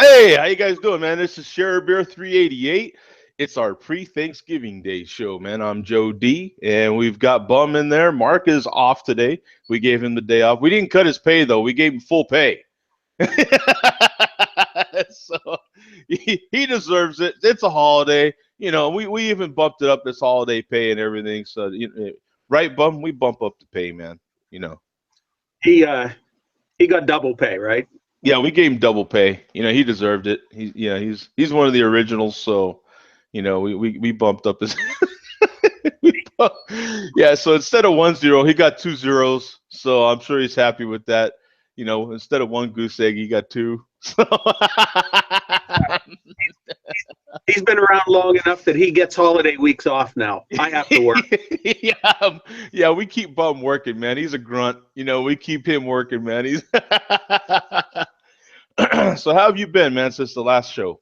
Hey, how you guys doing, man? This is Share Beer 388. It's our pre-Thanksgiving Day show, man. I'm Joe D, and we've got Bum in there. Mark is off today. We gave him the day off. We didn't cut his pay though. We gave him full pay. So he deserves it. It's a holiday. We even bumped it up this holiday pay and everything. So right, Bum? We bump up the pay, man. You know. He uh he got double pay, right? Yeah, we gave him double pay. He deserved it. He's one of the originals, so we bumped up his yeah, so instead of 1-0, he got 2 zeros. So I'm sure he's happy with that. Instead of one goose egg, he got two. So He's been around long enough that he gets holiday weeks off now. I have to work. yeah, we keep Bum working, man. He's a grunt. We keep him working, man. He's So how have you been, man, since the last show?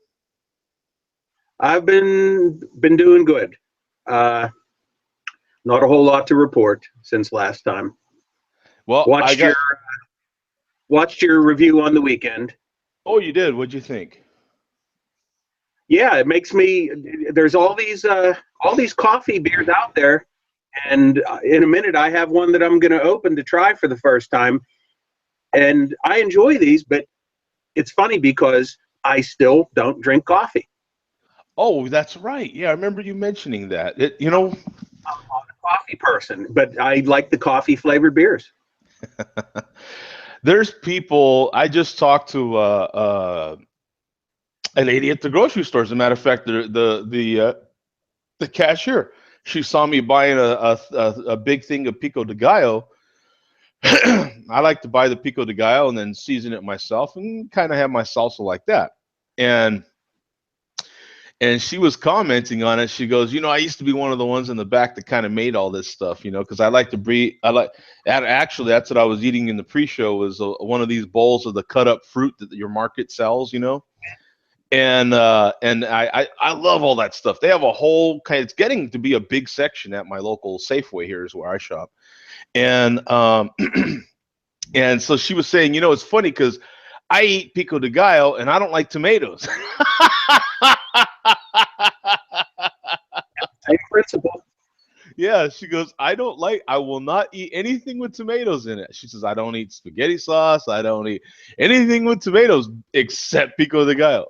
I've been doing good. Not a whole lot to report since last time. Well, watched your review on the weekend. Oh, you did? What'd you think? Yeah, it makes me. There's all these coffee beers out there, and in a minute I have one that I'm going to open to try for the first time, and I enjoy these, but it's funny because I still don't drink coffee. Oh, that's right. Yeah, I remember you mentioning that. I'm not a coffee person, but I like the coffee flavored beers. There's people. I just talked to a lady at the grocery store. As a matter of fact, the cashier. She saw me buying a big thing of pico de gallo. I like to buy the pico de gallo and then season it myself and kind of have my salsa like that. And she was commenting on it. She goes, I used to be one of the ones in the back that kind of made all this stuff, because I like to breathe. Actually, that's what I was eating in the pre-show was one of these bowls of the cut up fruit that your market sells, And I love all that stuff. They have a whole kind. It's getting to be a big section at my local Safeway. Here is where I shop, and and so she was saying, it's funny because I eat pico de gallo and I don't like tomatoes. Same principle. Yeah, she goes, I will not eat anything with tomatoes in it. She says, I don't eat spaghetti sauce. I don't eat anything with tomatoes except pico de gallo,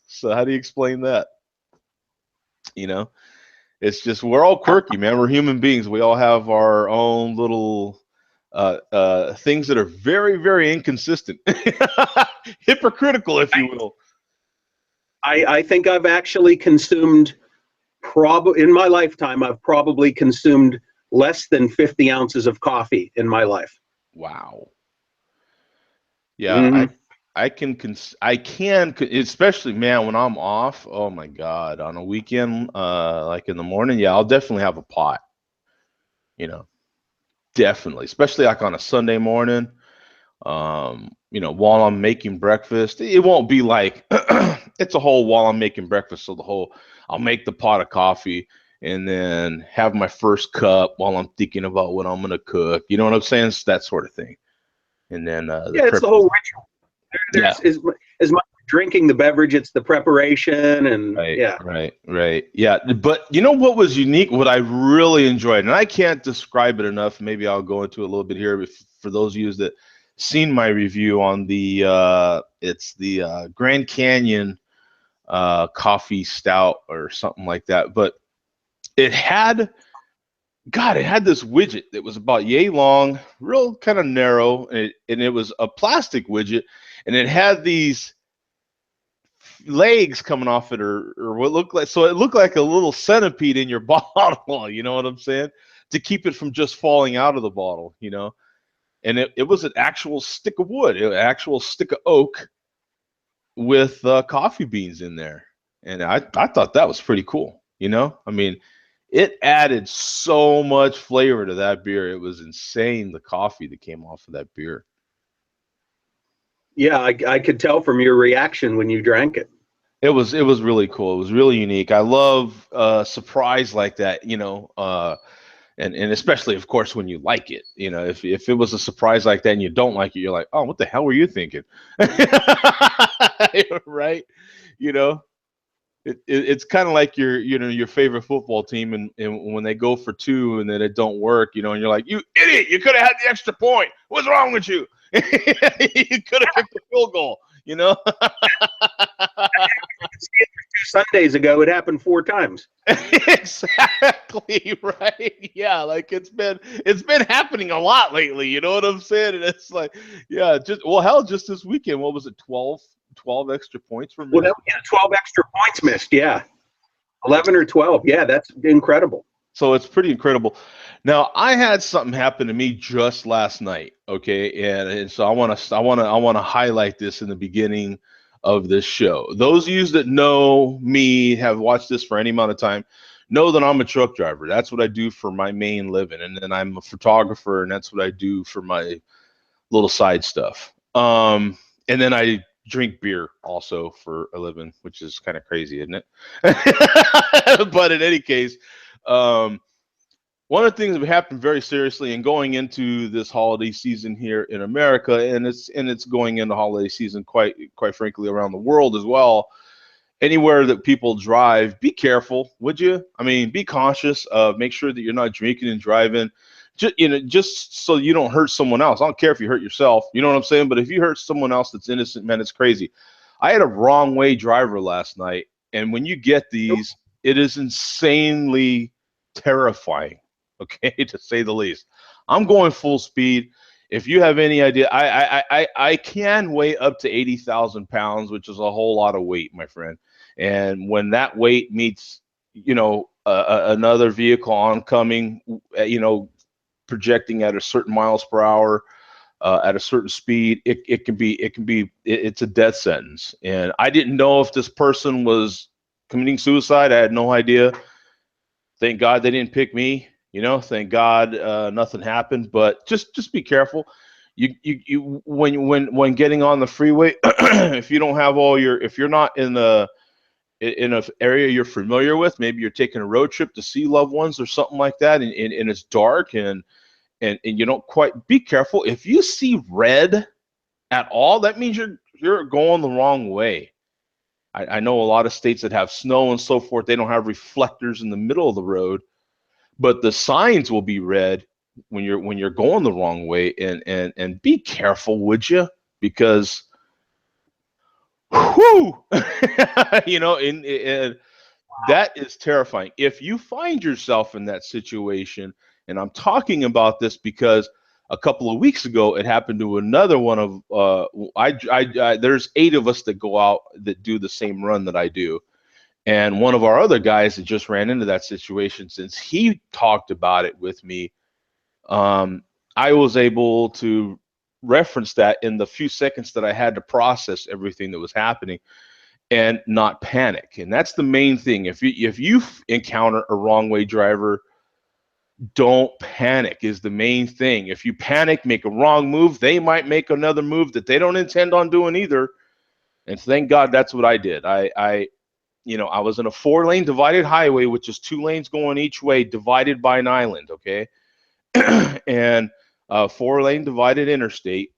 So how do you explain that? It's just, we're all quirky, man. We're human beings. We all have our own little things that are very, very inconsistent, hypocritical, if you will. I think I've actually consumed, in my lifetime, I've probably consumed less than 50 ounces of coffee in my life. Wow. Yeah, Mm-hmm. I can, especially, man, when I'm off. Oh my God, on a weekend, like in the morning, yeah, I'll definitely have a pot. Definitely, especially like on a Sunday morning. While I'm making breakfast, it won't be like it's a whole while I'm making breakfast. So I'll make the pot of coffee and then have my first cup while I'm thinking about what I'm gonna cook. You know what I'm saying? It's that sort of thing. And then it's the whole ritual. Yeah. As much drinking the beverage, it's the preparation and right. Yeah, but what was unique? What I really enjoyed, and I can't describe it enough. Maybe I'll go into it a little bit here for those of you that seen my review on it's the Grand Canyon coffee stout or something like that. But it had this widget that was about yay long, real kind of narrow, and it was a plastic widget, and it had these legs coming off it, or what looked like, so it looked like a little centipede in your bottle. You know what I'm saying? To keep it from just falling out of the bottle, And it was an actual stick of wood, an actual stick of oak with coffee beans in there. And I thought that was pretty cool. I mean, it added so much flavor to that beer. It was insane, the coffee that came off of that beer. Yeah, I could tell from your reaction when you drank it. It was really cool. It was really unique. I love surprise like that. and especially, of course, when you like it. If it was a surprise like that and you don't like it, you're like, oh, what the hell were you thinking? Right? You know, it's kind of like your favorite football team, and when they go for two and then it don't work, and you're like, you idiot, you could have had the extra point. What's wrong with you? You could have kicked the field goal. Sundays ago, it happened 4 times. Exactly, right. Yeah, like it's been happening a lot lately. You know what I'm saying? And it's like, yeah, just this weekend, what was it, 12 extra points were Well, missed? 12 extra points missed. Yeah, 11 or 12. Yeah, that's incredible. So it's pretty incredible. Now, I had something happen to me just last night, okay? And so I want to highlight this in the beginning of this show. Those of you that know me, have watched this for any amount of time, know that I'm a truck driver. That's what I do for my main living. And then I'm a photographer, and that's what I do for my little side stuff. And then I drink beer also for a living, which is kind of crazy, isn't it? But in any case, um, one of the things that happened very seriously, and going into this holiday season here in America, and it's going into holiday season quite frankly around the world as well. Anywhere that people drive, be careful, would you? I mean, be cautious. Make sure that you're not drinking and driving. Just so you don't hurt someone else. I don't care if you hurt yourself. You know what I'm saying? But if you hurt someone else that's innocent, man, it's crazy. I had a wrong way driver last night, and when you get these, it is insanely terrifying. Okay, to say the least. I'm going full speed. If you have any idea, I can weigh up to 80,000 pounds, which is a whole lot of weight, my friend. And when that weight meets, another vehicle oncoming, projecting at a certain miles per hour, at a certain speed, it's a death sentence. And I didn't know if this person was committing suicide. I had no idea. Thank God they didn't pick me. Thank God nothing happened. But just be careful. You when getting on the freeway, if you don't have if you're not in an area you're familiar with, maybe you're taking a road trip to see loved ones or something like that, and it's dark, and you don't quite, be careful. If you see red at all, that means you're going the wrong way. I know a lot of states that have snow and so forth, they don't have reflectors in the middle of the road, but the signs will be red when you're going the wrong way. And be careful, would you? Because whoo, and that is terrifying. If you find yourself in that situation, and I'm talking about this because a couple of weeks ago it happened to another one of there's 8 of us that go out that do the same run that I do, and one of our other guys that just ran into that situation. Since he talked about it with me, I was able to reference that in the few seconds that I had to process everything that was happening and not panic. And that's the main thing. If you encounter a wrong way driver, don't panic is the main thing. If you panic, make a wrong move, they might make another move that they don't intend on doing either. And thank God that's what I did. I was in a 4-lane divided highway, which is 2 lanes going each way, divided by an island. Okay. And a 4-lane divided interstate.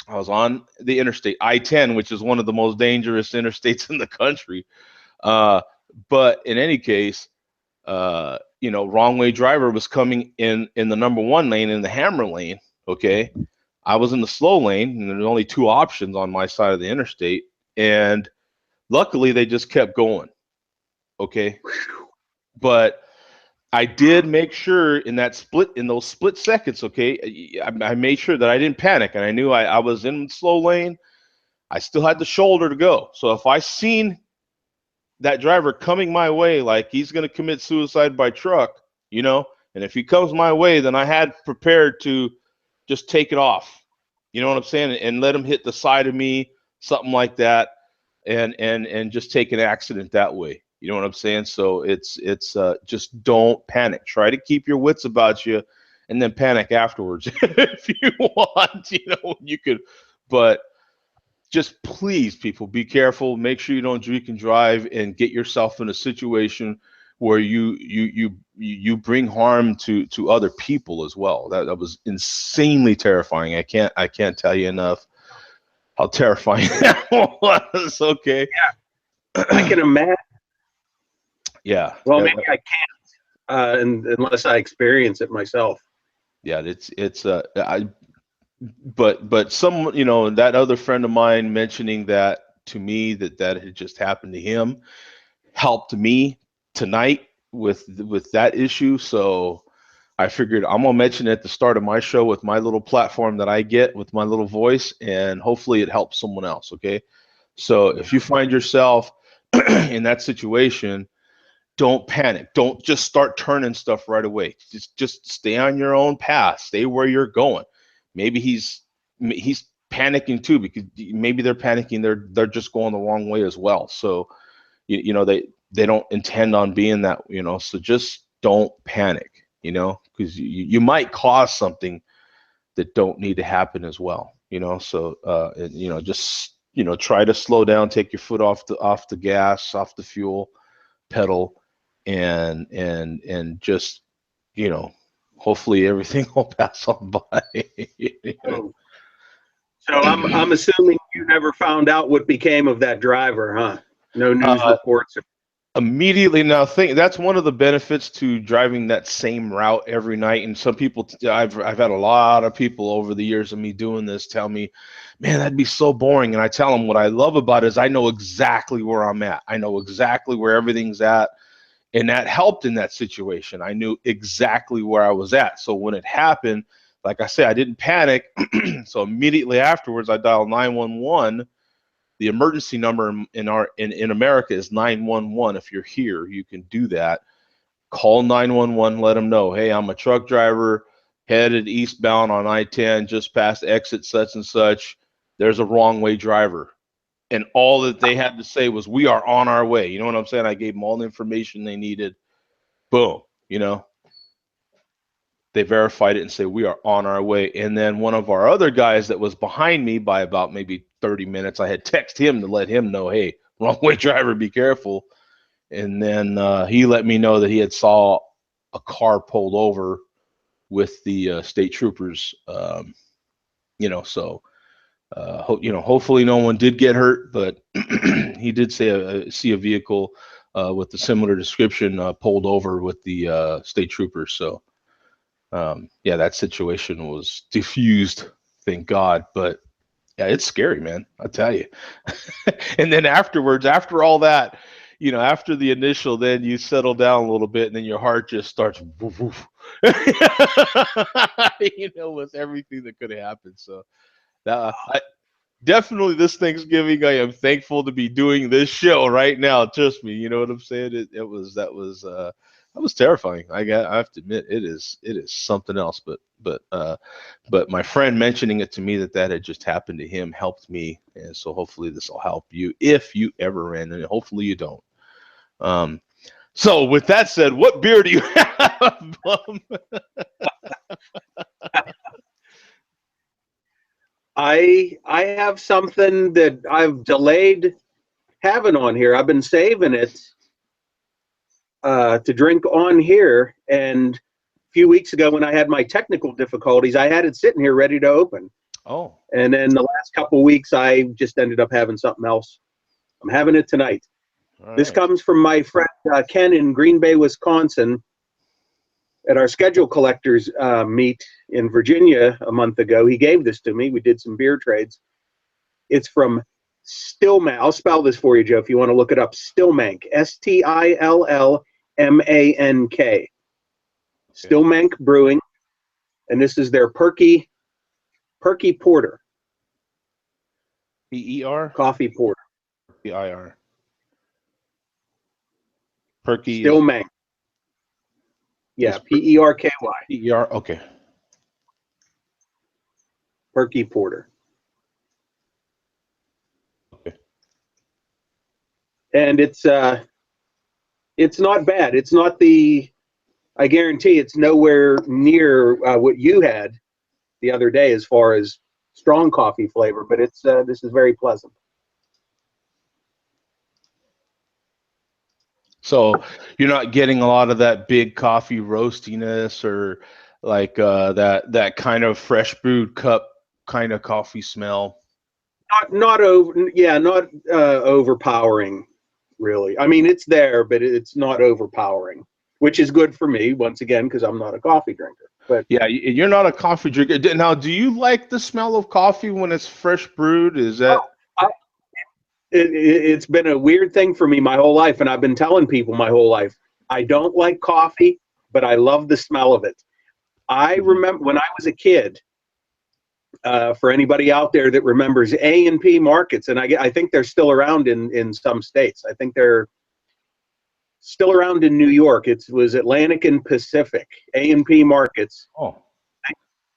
I was on the interstate I-10, which is one of the most dangerous interstates in the country. But in any case, wrong way driver was coming in the number 1 lane, in the hammer lane. Okay. I was in the slow lane, and there's only 2 options on my side of the interstate. And luckily they just kept going. Okay. But I did make sure in those split seconds, okay, I made sure that I didn't panic, and I knew I was in slow lane. I still had the shoulder to go. So if I seen that driver coming my way, like he's going to commit suicide by truck, and if he comes my way, then I had prepared to just take it off. You know what I'm saying? And let him hit the side of me, something like that, and just take an accident that way. You know what I'm saying? So it's just don't panic. Try to keep your wits about you, and then panic afterwards if you want. You could, but just please, people, be careful. Make sure you don't drink and drive and get yourself in a situation where you bring harm to other people as well. That was insanely terrifying. I can't tell you enough how terrifying that was. Okay. Yeah, I can imagine. Yeah. Well, maybe I can't, unless I experience it myself. Yeah. But some, that other friend of mine mentioning that to me, that had just happened to him, helped me tonight with that issue. So I figured I'm gonna mention it at the start of my show with my little platform that I get with my little voice, and hopefully it helps someone else. Okay. So if you find yourself in that situation, don't panic. Don't just start turning stuff right away. Just stay on your own path. Stay where you're going. Maybe he's panicking too, because maybe they're panicking. They're just going the wrong way as well. So they don't intend on being that. So just don't panic. Because you might cause something that don't need to happen as well. So just try to slow down. Take your foot off the gas, off the fuel pedal, and just hopefully everything will pass on by. Oh. So I'm assuming you never found out what became of that driver, huh? No news reports. Immediately now, think that's one of the benefits to driving that same route every night. And some people, I've had a lot of people over the years of me doing this tell me, man, that'd be so boring. And I tell them what I love about it is I know exactly where I'm at. I know exactly where everything's at. And that helped in that situation. I knew exactly where I was at. So when it happened, like I said, I didn't panic. So immediately afterwards, I dialed 911. The emergency number in America is 911. If you're here, you can do that. Call 911, let them know, hey, I'm a truck driver headed eastbound on I-10, just past exit such and such. There's a wrong way driver. And all that they had to say was, we are on our way. You know what I'm saying? I gave them all the information they needed. Boom. They verified it and say, we are on our way. And then one of our other guys that was behind me by about maybe 30 minutes, I had texted him to let him know, hey, wrong way driver, be careful. And then he let me know that he had saw a car pulled over with the state troopers. So hopefully no one did get hurt, but he did see a vehicle with a similar description pulled over with the state troopers. So that situation was diffused, thank God. But yeah, it's scary, man. I tell you. And then afterwards, after all that, after the initial, then you settle down a little bit, and then your heart just starts woof, woof. With everything that could have happened. So definitely this Thanksgiving, I am thankful to be doing this show right now. Trust me, you know what I'm saying? That was terrifying. I have to admit, it is something else. But my friend mentioning it to me that had just happened to him helped me, and so hopefully this will help you if you ever ran, and hopefully you don't. So with that said, what beer do you have, Bum? I have something that I've delayed having on here. I've been saving it to drink on here, and a few weeks ago when I had my technical difficulties, I had it sitting here ready to open. Oh. And then the last couple of weeks, I just ended up having something else. I'm having it tonight. All this right. comes from my friend Ken in Green Bay, Wisconsin. At our schedule collectors meet in Virginia a month ago, he gave this to me. We did some beer trades. It's from Stillmank. I'll spell this for you, Joe, if you want to look it up. Stillmank, Stillmank. Stillmank Brewing, and this is their Perky Porter. PER? Coffee porter. PIR. Perky. Stillmank. Yeah, Perky. PER. Okay. Perky Porter. Okay. And it's not bad. It's not I guarantee it's nowhere near what you had the other day as far as strong coffee flavor, but this is very pleasant. So you're not getting a lot of that big coffee roastiness or like that kind of fresh brewed cup kind of coffee smell. Not overpowering, really. I mean, it's there, but it's not overpowering, which is good for me once again because I'm not a coffee drinker. But Yeah, you're not a coffee drinker. Now, do you like the smell of coffee when it's fresh brewed? Is that I, it's been a weird thing for me my whole life, and I've been telling people my whole life I don't like coffee, but I love the smell of it. I remember when I was a kid. For anybody out there that remembers A&P markets, and I think they're still around in some states. I think they're still around in New York. It was Atlantic and Pacific A&P markets. Oh,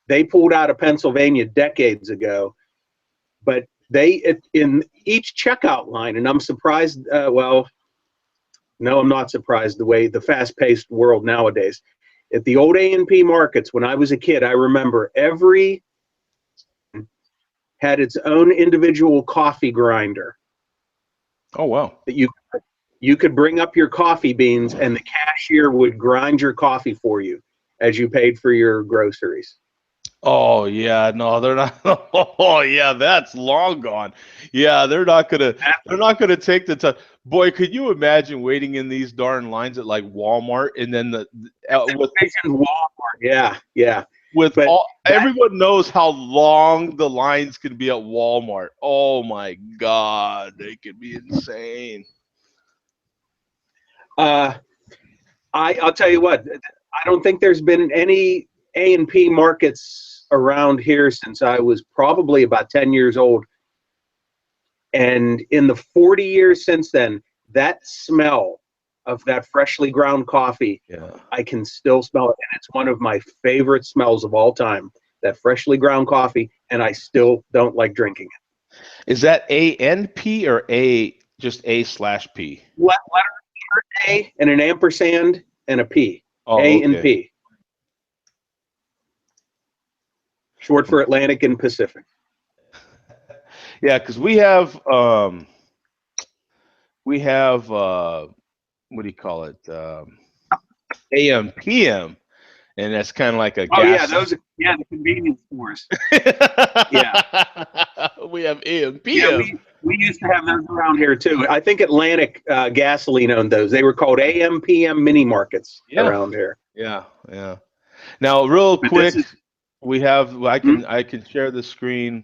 They pulled out of Pennsylvania decades ago, but in each checkout line, and I'm surprised. Well, no, I'm not surprised. The fast-paced world nowadays. At the old A&P markets, when I was a kid, I remember every had its own individual coffee grinder oh wow. that you could bring up your coffee beans and the cashier would grind your coffee for you as you paid for your groceries. Oh yeah, no, they're not. Oh yeah, that's long gone. Yeah, they're not gonna take the time. Boy, could you imagine waiting in these darn lines at like Walmart and then with Walmart, yeah. But all that everyone knows how long the lines can be at Walmart. Oh my God, they could be insane. uh, I'll tell you what, I don't think there's been any A&P markets around here since I was probably about 10 years old. And in the 40 years since then, that smell of that freshly ground coffee, Yeah. I can still smell it. And it's one of my favorite smells of all time, that freshly ground coffee. And I still don't like drinking it. Is that ANP or A/P? Letter A and an ampersand and a P. Oh, A and okay. P. Short for Atlantic and Pacific. Yeah, because we have what do you call it? AM PM, and that's kind of like a Oh yeah, gas. the convenience stores. Yeah. We have AM Yeah, PM. we used to have those around here too. I think Atlantic Gasoline owned those. They were called AM PM mini markets Yeah, around here. yeah, yeah. Now, real But this quick, is we have. I hmm? can I can share the screen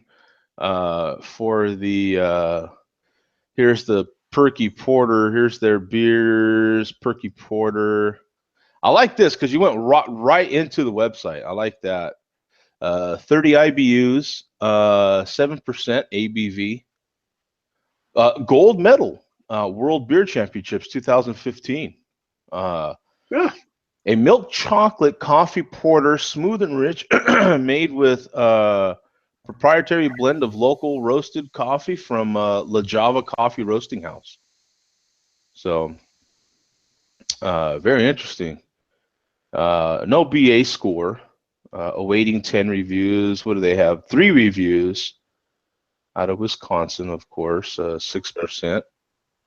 for the. Here's the Perky Porter. Here's their beers. Perky Porter. I like this because you went right into the website. I like that. 30 IBUs, 7% ABV, gold medal, World Beer Championships 2015. Yeah. A milk chocolate coffee porter, smooth and rich, made with proprietary blend of local roasted coffee from La Java Coffee Roasting House. So, very interesting. No BA score. Awaiting 10 reviews. What do they have? 3 reviews out of Wisconsin, of course, 6%.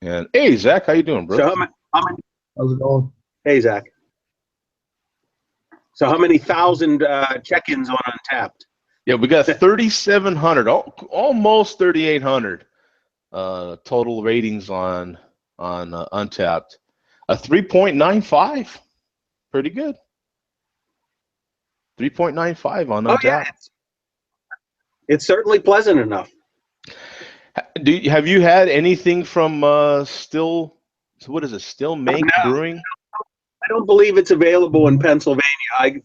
And hey, Zach, how you doing, bro? So how many How's it going? hey Zach. So how many thousand check-ins on Untapped? Yeah, we got 3,700, almost 3,800 total ratings on Untapped. A 3.95, pretty good. 3.95 on Oh yeah, Untapped. it's certainly pleasant enough. Have you had anything from Still? So what is it? Still Make No, Brewing? I don't believe it's available in Pennsylvania.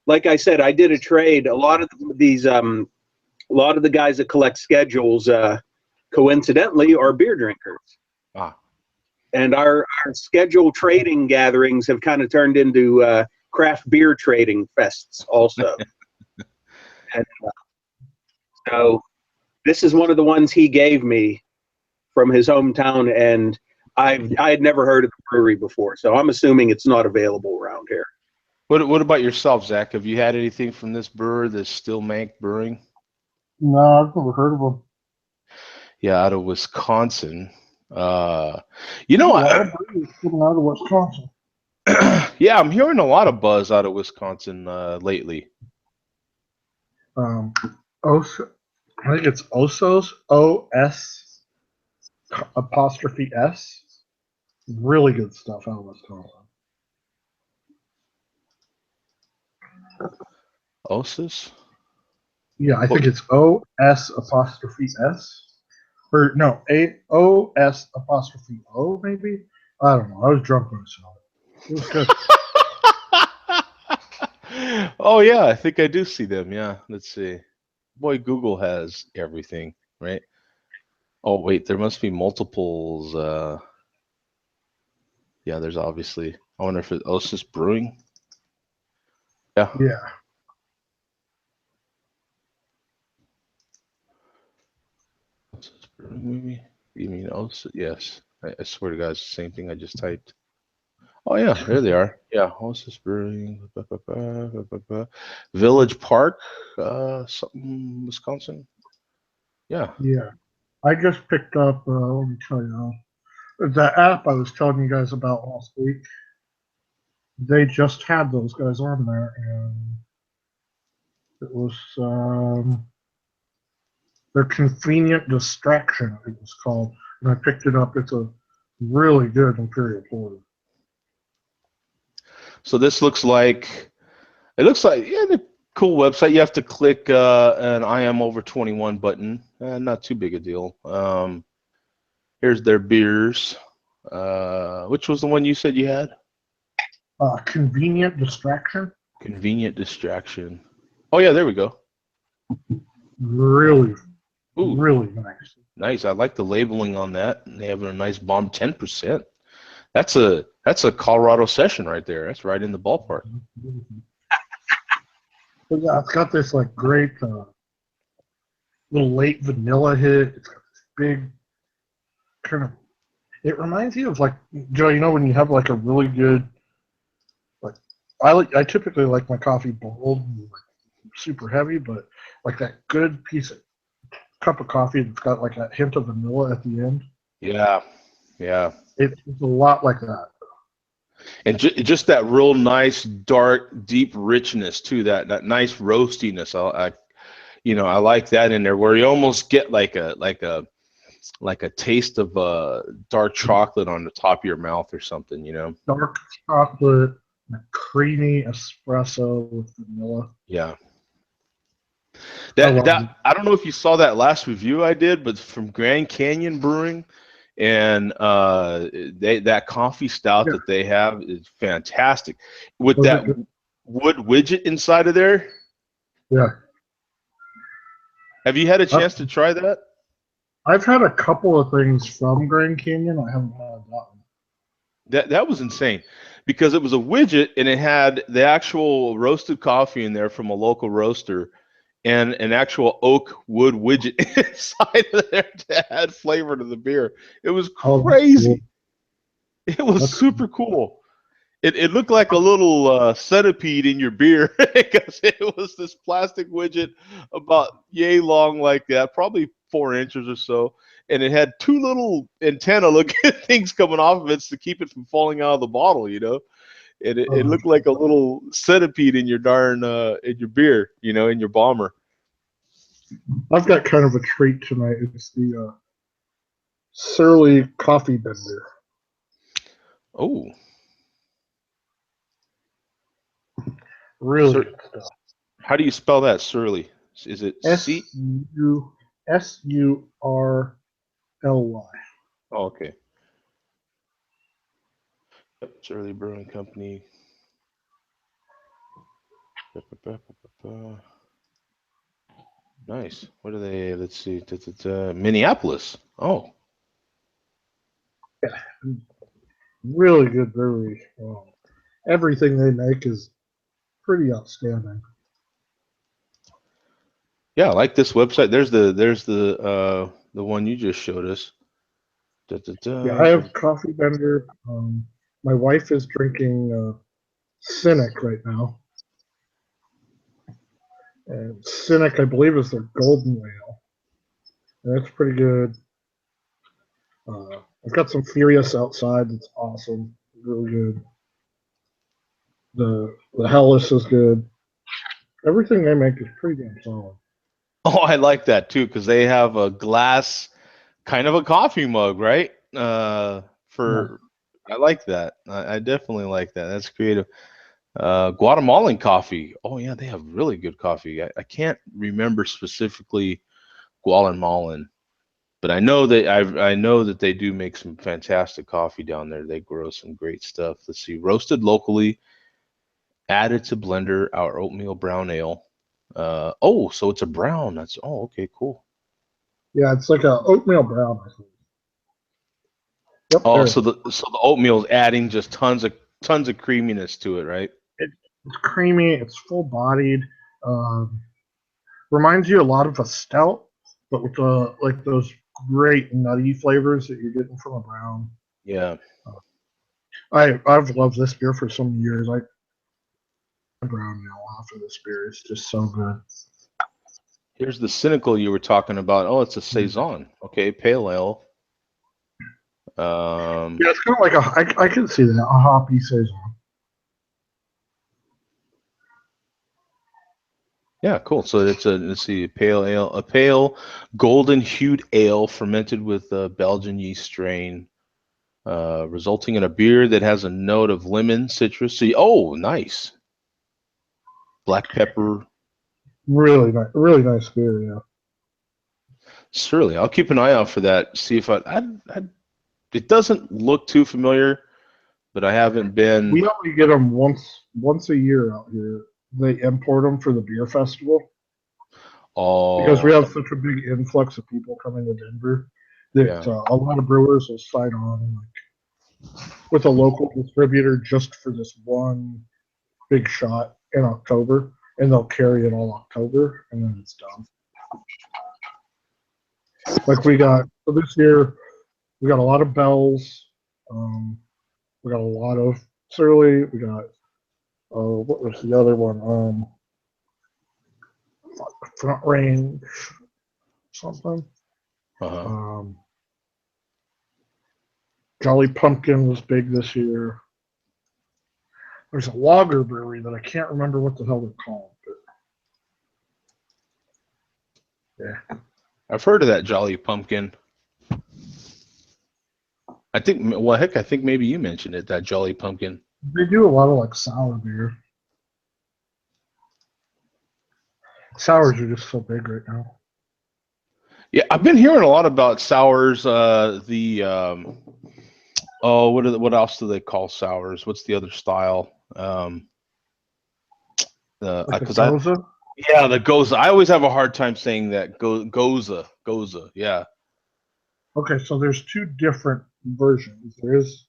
Like I said, I did a trade. A lot of the guys that collect schedules, coincidentally, are beer drinkers. Ah, And our schedule trading gatherings have kind of turned into craft beer trading fests also. And so this is one of the ones he gave me from his hometown, and I had never heard of the brewery before, so I'm assuming it's not available around here. what about yourself, Zach? Have you had anything from this brewer, this Still Make Brewing? No, I've never heard of them. Yeah, out of Wisconsin. You know, A lot of breweries coming out of Wisconsin. yeah, I'm hearing a lot of buzz out of Wisconsin lately. Um, Os, I think it's Osos, O-S apostrophe S. Really good stuff out of Wisconsin. Osis? Yeah, I What? think it's O-S apostrophe S. Or no, A-O-S apostrophe O, maybe? I don't know. I was drunk when I saw it. It was good. Oh yeah, I think I do see them. Yeah, let's see. Boy, Google has everything, right? Oh wait, there must be multiples. Yeah, there's obviously. I wonder if it's Osis Brewing. Yeah, Yeah. Osis Brewing maybe. You mean Osis? Yes. I swear to God, it's the same thing I just typed. Oh yeah, there they are. Yeah, Osis Brewing. Village Park, something, Wisconsin. Yeah. Yeah. I just picked up, let me tell you, the app I was telling you guys about last week. They just had those guys on there, and it was their convenient distraction. It was called, and I picked it up. It's a really good Imperial Porter. So this looks like it looks like yeah, the cool website. You have to click an I am over 21 button. Not too big a deal. Here's their beers. Which was the one you said you had? Convenient distraction. Convenient distraction. Oh yeah, there we go. Really, Ooh, really nice. nice. I like the labeling on that. And they have a nice bomb 10%. That's a Colorado session right there. That's right in the ballpark. But yeah, it's got this like great little late vanilla hit. It's got this big kind of. It reminds you of like Joe. You know when you have like a really good like I typically like my coffee bold and like super heavy, but like that good piece of cup of coffee that's got like that hint of vanilla at the end. Yeah, yeah. It's a lot like that. And just that real nice, dark, deep richness too. That nice roastiness. I like that in there, where you almost get like a taste of dark chocolate on the top of your mouth or something. Dark chocolate, and a creamy espresso with vanilla. Yeah. I That love that it. I don't know if you saw that last review I did, but from Grand Canyon Brewing, and that coffee stout Yeah, that they have is fantastic with was that it good? wood widget inside of there. Yeah. Have you had a I've, chance to try that? I've had a couple of things from Grand Canyon. I haven't had that one. That was insane because it was a widget and it had the actual roasted coffee in there from a local roaster and an actual oak wood widget inside of there to add flavor to the beer. It was Oh, that's cool. crazy. It was That's cool. super cool. It looked like a little centipede in your beer because it was this plastic widget about yay long like that, probably 4 inches or so, and it had two little antenna looking things coming off of it to keep it from falling out of the bottle, And it Uh, looked like a little centipede in your darn in your beer, in your bomber. I've got kind of a treat tonight. It's the Surly Coffee Bender. Oh, Really sir, good stuff. how do you spell that? Surly? Is it S C? U Surly. Oh, okay. Yep, Surly Brewing Company. Nice. What are they? Let's see. Minneapolis. Oh, Really good brewery. Everything they make is pretty outstanding. yeah. I like this website. There's the one you just showed us. Da, da, Yeah, da, I da. have Coffee Bender. My wife is drinking Cynic right now. And Cynic, I believe, is their golden ale. And that's pretty good. I've got some Furious outside. That's awesome. Really good. The Hellas is good. Everything they make is pretty damn solid. Oh, I like that too because they have a glass, kind of a coffee mug, right? For I like that. I definitely like that. That's creative. Guatemalan coffee. Oh yeah, they have really good coffee. I can't remember specifically Guatemalan, but I know that they do make some fantastic coffee down there. They grow some great stuff. Let's see, roasted locally, added to blender, our oatmeal brown ale. Oh, so it's a brown. That's okay, cool. Yeah, it's like a oatmeal brown. I think. Yep, Oh, there. so the oatmeal is adding just tons of creaminess to it, right? It's creamy. It's full bodied. Um, Reminds you a lot of a stout, but with like those great nutty flavors that you're getting from a brown. Yeah. I've loved this beer for some years. I brown now off of this beer. It's just so good. Here's the cynical you were talking about. Oh, it's a saison. Okay, pale ale. Yeah, it's kind of like I can see that a hoppy saison. Yeah, cool. So let's see, a pale golden hued ale fermented with Belgian yeast strain, resulting in a beer that has a note of lemon, citrus. See, oh, nice. Black pepper. Really nice beer. Yeah. Surely, I'll keep an eye out for that. See if it doesn't look too familiar, but I haven't been. We only get them once a year out here. They import them for the beer festival because we Oh, have such a big influx of people coming to Denver that yeah. a lot of brewers will sign on with a local distributor just for this one big shot in October, and they'll carry it all October, and then it's done. Like so this year, we got a lot of Bells. We got a lot of Surly. We got what was the other one? Front Range something. Uh-huh. Jolly Pumpkin was big this year. There's a lager brewery that I can't remember what the hell they're called, but yeah. I've heard of that Jolly Pumpkin. I think, well, heck, I think maybe you mentioned it, that Jolly Pumpkin. They do a lot of like sour beer. Sours are just so big right now. Yeah, I've been hearing a lot about sours. What else do they call sours? What's the other style? Like the Because Goza. yeah, the Goza. I always have a hard time saying that. Goza. Yeah. Okay, so there's two different versions. There is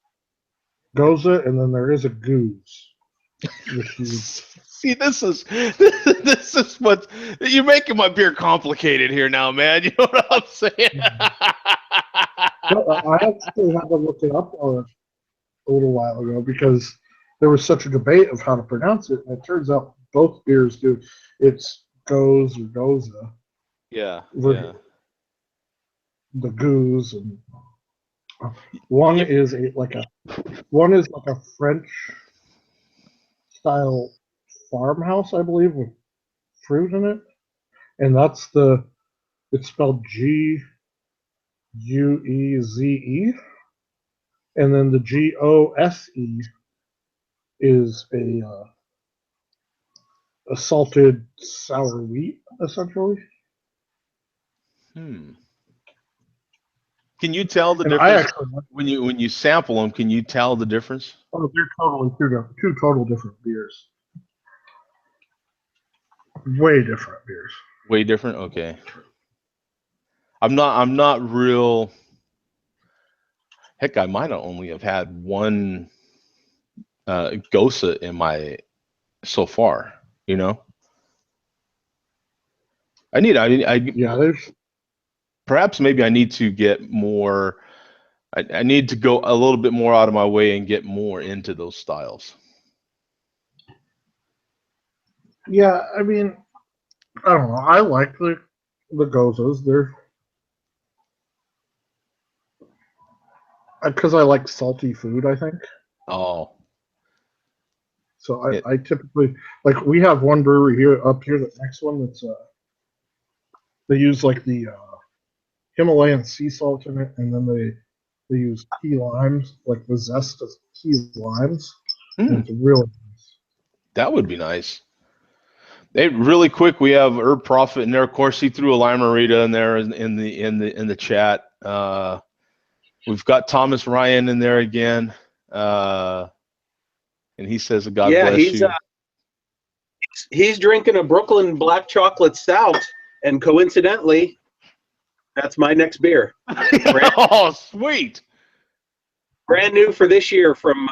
Goza, and then there is a Goose. See, this is what you're making my beer complicated here now, man. You know what I'm saying? I actually had to look it up a little while ago because there was such a debate of how to pronounce it, and it turns out both beers do. It's Goes or Goza. Yeah. The Goose, and one is like a French style farmhouse, I believe, with fruit in it, and it's spelled Gueze, and then the Gose is a salted sour wheat, essentially. Can you tell the And I difference actually when you sample them? Can you tell the difference? oh, they're totally two total different beers. Way different beers. Way different. Okay. I'm not real. Heck, I might only have had one Gosa in my so far. You know, I Yeah, there's perhaps maybe I need to get more. I need to go a little bit more out of my way and get more into those styles. yeah. I mean, I don't know. I like the Gozas. Because I like salty food, I think. Oh, So it, I typically like we have one brewery here up here. The next one that's they use like the Himalayan sea salt in it, and then they use key limes, like the zest of key limes, and it's really nice. that would be nice. Hey, really quick, we have Herb Prophet in there. Of course, he threw a Limerita in there in the chat. We've got Thomas Ryan in there again, and he says, "God Yeah, bless you." he's drinking a Brooklyn black chocolate stout, and coincidentally, that's my next beer. Oh, sweet! Brand new for this year from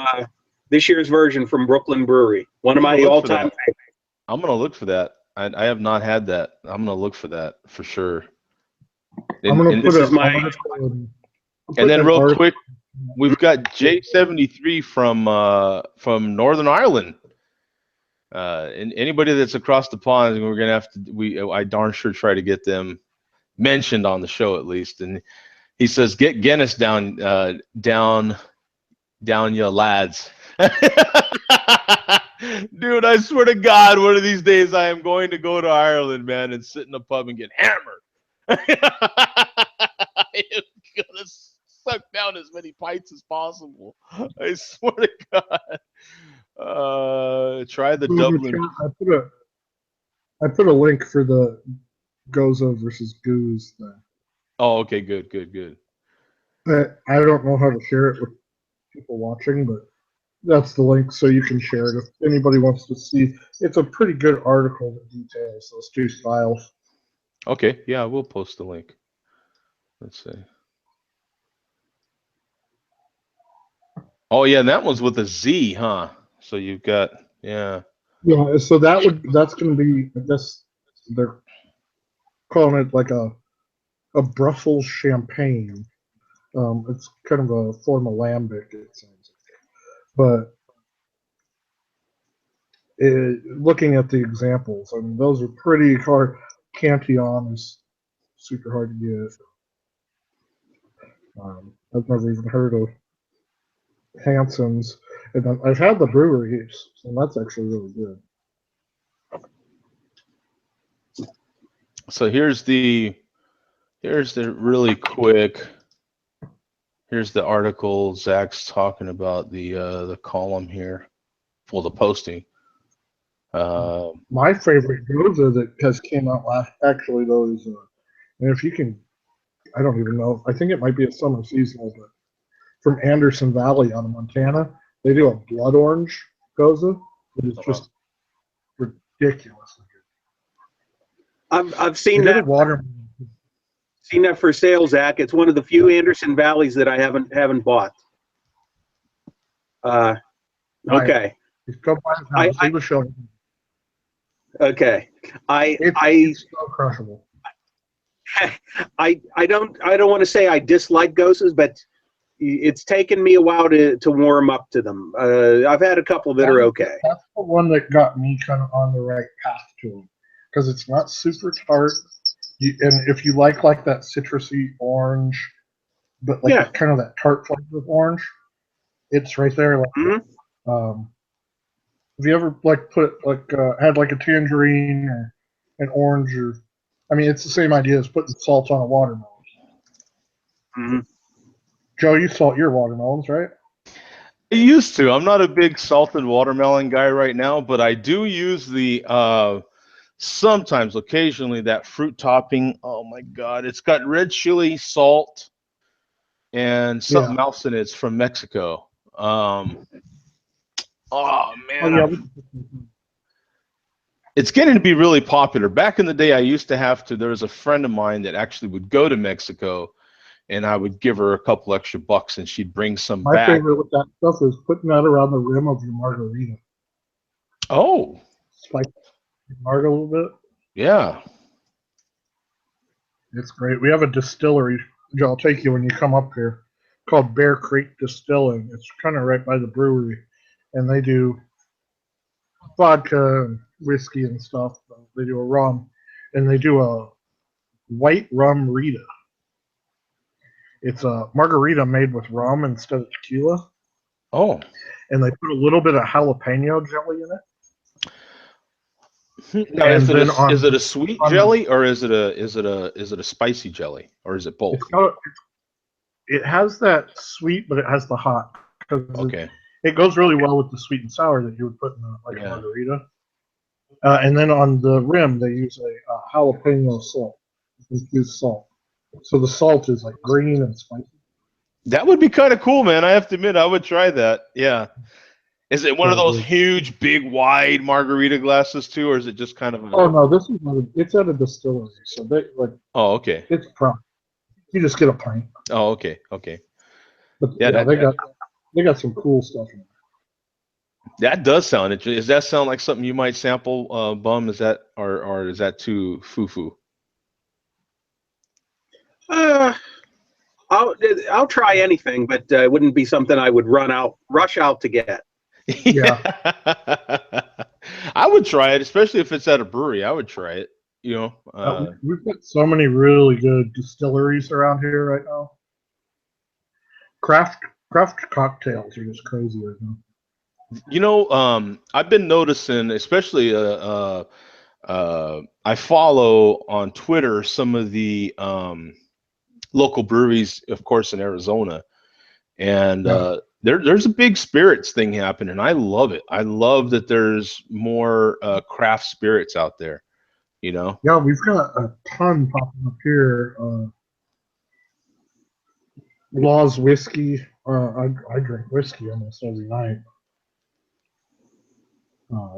this year's version from Brooklyn Brewery. One of my all-time favorites. I'm gonna look for that. I have not had that. I'm gonna look for that for sure. I'm gonna put this is my. And then real quick, we've got J73 from Northern Ireland. And anybody that's across the pond, we're gonna have to. I darn sure try to get them mentioned on the show at least. And he says, "Get Guinness down, down, you lads." Dude, I swear to God, one of these days I am going to go to Ireland, man, and sit in a pub and get hammered. I am gonna suck down as many pints as possible. I swear to God. Try the Dublin. I put a link for the Goza versus Goose thing. Oh, okay, good. I don't know how to share it with people watching, but that's the link so you can share it if anybody wants to see. It's a pretty good article that details those two styles. Okay, yeah, we'll post the link. Let's see. Oh yeah, and that one's with a Z, huh? So you've got Yeah, so that's going to be, I guess they're calling it like a Brussels champagne. It's kind of a form of lambic, it sounds like. But looking at the examples, I mean, those are pretty hard. Cantillon is super hard to get. I've never even heard of Hanson's, and I've had the breweries, and that's actually really good. So here's the really quick. Here's the article Zach's talking about the column here, for the posting. My favorite Goza that has came out last, actually though, is and if you can, I don't even know. I think it might be a summer seasonal, but from Anderson Valley out of Montana, they do a blood orange Goza that is just ridiculously I've seen that. Seen that for sale, Zach. It's one of the few Anderson Valleys that I haven't bought. Okay. Go buy it now. Show. Okay. It's so crushable. I don't want to say I dislike Gozas, but it's taken me a while to warm up to them. I've had a couple that are okay. That's the one that got me kind of on the right path to them, because it's not super tart. And if you like that citrusy orange, but like kind of that tart flavor of orange, it's right there. Like, have you ever had like a tangerine or an orange, or I mean, it's the same idea as putting salt on a watermelon. Mm-hmm. Joe, you salt your watermelons, right? I used to. I'm not a big salted watermelon guy right now, but I do use the sometimes, occasionally, that fruit topping. Oh my God, it's got red chili, salt, and something else in it. It's from Mexico. Oh man, it's getting to be really popular. Back in the day, I used to have to. There was a friend of mine that actually would go to Mexico, and I would give her a couple extra bucks, and she'd bring some back. My favorite with that stuff is putting that around the rim of your margarita. Oh, spice your margarita a little bit. Yeah, it's great. We have a distillery. Joe, I'll take you when you come up here, called Bear Creek Distilling. It's kind of right by the brewery, and they do vodka and whiskey and stuff. They do a rum, and they do a white rum Rita. It's a margarita made with rum instead of tequila, Oh. and they put a little bit of jalapeno jelly in it. Now, And then is it a sweet on jelly, or is it a spicy jelly, or is it both? it has that sweet, but it has the hot because Okay. it goes really well with the sweet and sour that you would put in a Yeah. margarita. And then on the rim, they use a jalapeno salt, infused salt. So the salt is like green and spicy. That would be kind of cool, man. I have to admit, I would try that. Yeah. Is it one of those huge, big, wide margarita glasses too, or is it just kind of? Oh no, this is it's at a distillery, so they like. Oh, okay. It's prime. You just get a pint. Oh, okay, okay. But Yeah, they got some cool stuff in there. That does sound interesting. Does that sound like something you might sample, Bum? Is that or is that too foo-foo? I'll try anything, but it wouldn't be something I would rush out to get. Yeah. I would try it, especially if it's at a brewery. I would try it. You know, we've got so many really good distilleries around here right now. Craft cocktails are just crazy right now. You know, I've been noticing, especially I follow on Twitter some of the local breweries, of course, in Arizona, and there's a big spirits thing happening. I love it. I love that there's more craft spirits out there. You know. Yeah, we've got a ton popping up here. Law's whiskey. I drink whiskey almost every night.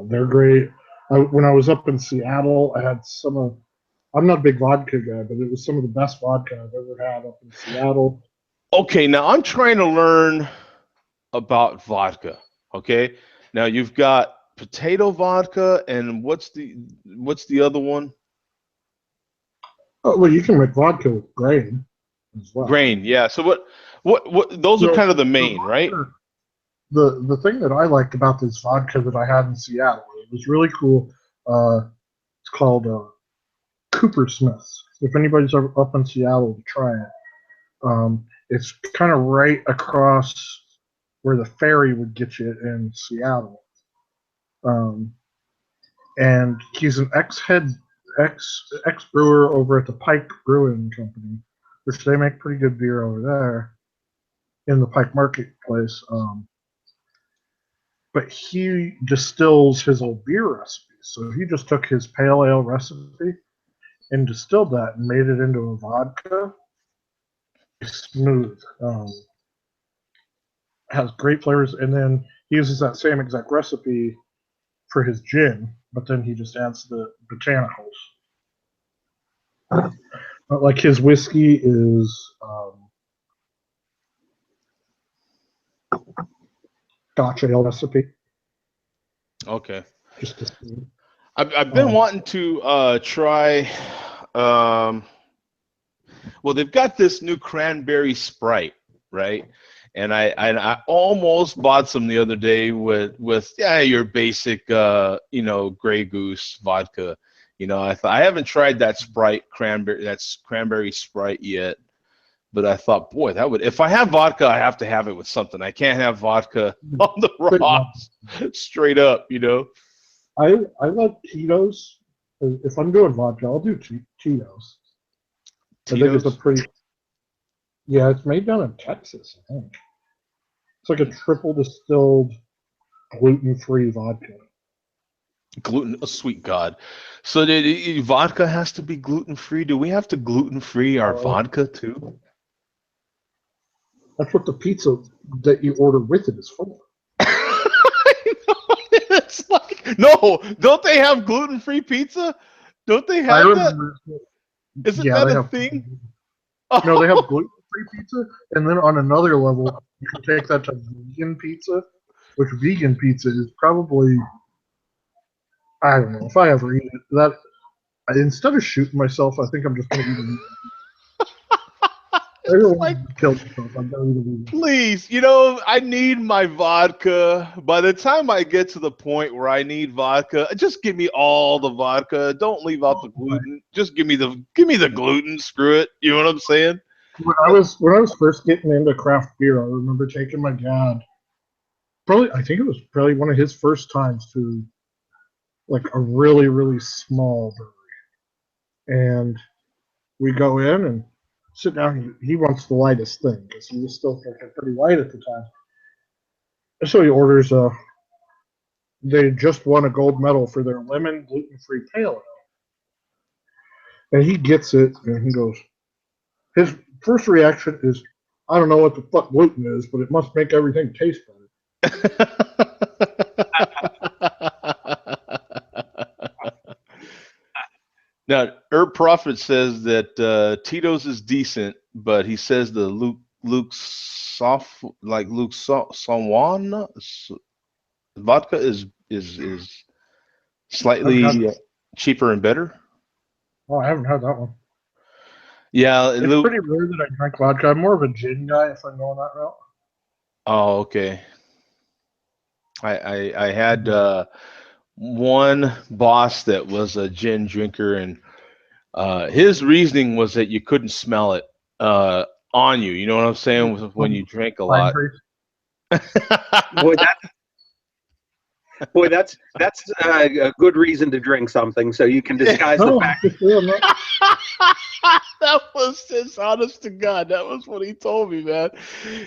They're great. When I was up in Seattle, I had some of. I'm not a big vodka guy, but it was some of the best vodka I've ever had up in Seattle. Okay, now I'm trying to learn about vodka. Okay, now you've got potato vodka, and what's the other one? Oh, well, you can make vodka with grain as well. Grain, yeah. So what? Those are kind of the main, right? The thing that I liked about this vodka that I had in Seattle, it was really cool. It's called Cooper Smith's. If anybody's ever up in Seattle to try it, it's kind of right across where the ferry would get you in Seattle. And he's an ex brewer over at the Pike Brewing Company, which they make pretty good beer over there in the Pike Marketplace. But he distills his old beer recipes. So he just took his pale ale recipe and distilled that and made it into a vodka. Smooth. Has great flavors, and then he uses that same exact recipe for his gin, but then he just adds the botanicals. Like his whiskey is Scotch ale recipe. Okay. Just I've been wanting to try. Well, they've got this new cranberry Sprite, right? And I almost bought some the other day with your basic Grey Goose vodka. You know, I haven't tried that cranberry Sprite yet, but I thought, boy, that would, if I have vodka, I have to have it with something. I can't have vodka on the rocks, straight up, you know. I like Tito's. If I'm doing vodka, I'll do Tito's. I think it's a pretty. Yeah, it's made down in Texas, I think. It's like a triple distilled, gluten-free vodka. Oh, sweet God. So vodka has to be gluten-free? Do we have to gluten-free our vodka too? That's what the pizza that you order with it is for. It's like, no, don't they have gluten-free pizza? Don't they have that? Isn't that a thing? No, they have gluten-free pizza, and then on another level, you can take that to vegan pizza, which vegan pizza is probably, I don't know, if I ever eat it, that, instead of shooting myself, I think I'm just going to eat it. I don't want to kill myself. I'm going to eat it. Please, I need my vodka. By the time I get to the point where I need vodka, just give me all the vodka. Don't leave out the gluten. Just give me the gluten. Screw it. You know what I'm saying? When I was first getting into craft beer, I remember taking my dad. I think it was probably one of his first times to like a really really small brewery, and we go in and sit down. He wants the lightest thing because he was still drinking pretty light at the time. And so he orders a. They just won a gold medal for their lemon gluten-free pale ale, and he gets it and he goes. His first reaction is, "I don't know what the fuck gluten is, but it must make everything taste better." Now, Herb Prophet says that Tito's is decent, but he says the Luke Sawan vodka is slightly cheaper and better. Oh, I haven't had that one. Yeah, It's Luke. pretty rare that I drink vodka. I'm more of a gin guy if I'm going that route. Oh, okay. I had one boss that was a gin drinker, and his reasoning was that you couldn't smell it on you. You know what I'm saying? When you drink a lot. Boy, that's a good reason to drink something, so you can disguise the fact. That was just honest to God. That was what he told me, man.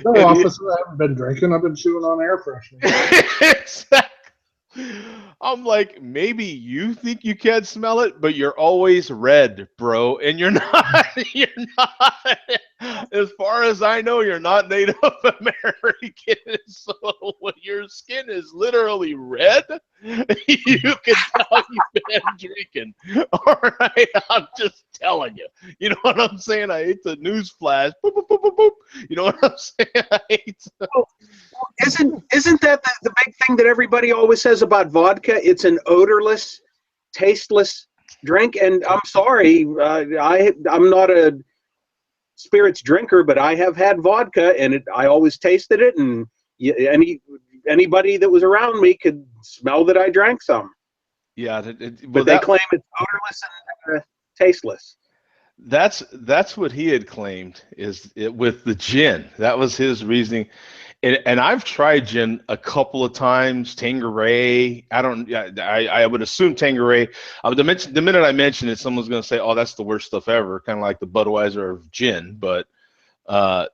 No, officer, I haven't been drinking. I've been chewing on air freshener. Exactly. I'm like, maybe you think you can't smell it, but you're always red, bro. And you're not. You're not. As far as I know, you're not Native American. So when your skin is literally red, you can tell you've been drinking. All right, I'm just telling you. You know what I'm saying? I hate the news flash. Boop, boop, boop, boop, boop. You know what I'm saying? I hate. Isn't that the big thing that everybody always says about vodka? It's an odorless, tasteless drink. And I'm sorry, I'm not a spirits drinker, but I have had vodka, and I always tasted it, and anybody that was around me could smell that I drank some. Yeah, but they claim it's odorless and tasteless. That's what he had claimed with the gin. That was his reasoning. And I've tried gin a couple of times. Tanqueray. I would assume Tanqueray. The minute I mention it, someone's going to say, "Oh, that's the worst stuff ever," kind of like the Budweiser of gin. But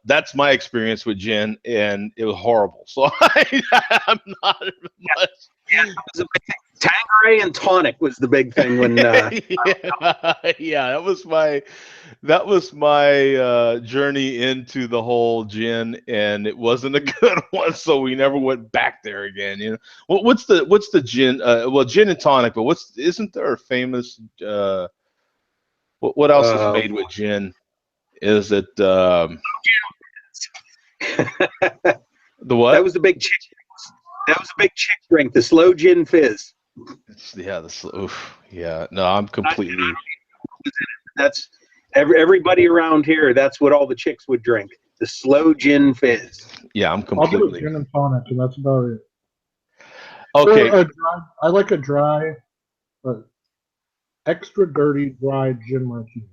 that's my experience with gin, and it was horrible. So I'm not much. Yeah, that was a big thing. Tanqueray and tonic was the big thing when. Yeah, that was my journey into the whole gin, and it wasn't a good one. So we never went back there again. You know, what's the gin? Well, gin and tonic, but isn't there a famous? What else is made with gin? Is it the what? That was the big chick. That was a big chick drink, the slow gin fizz. Yeah, no, I'm completely. That's everybody around here. That's what all the chicks would drink, the slow gin fizz. Yeah, I'm completely. I'll do a gin and tonic, and that's about it. Okay. I like a dry, but extra dirty dry gin martini.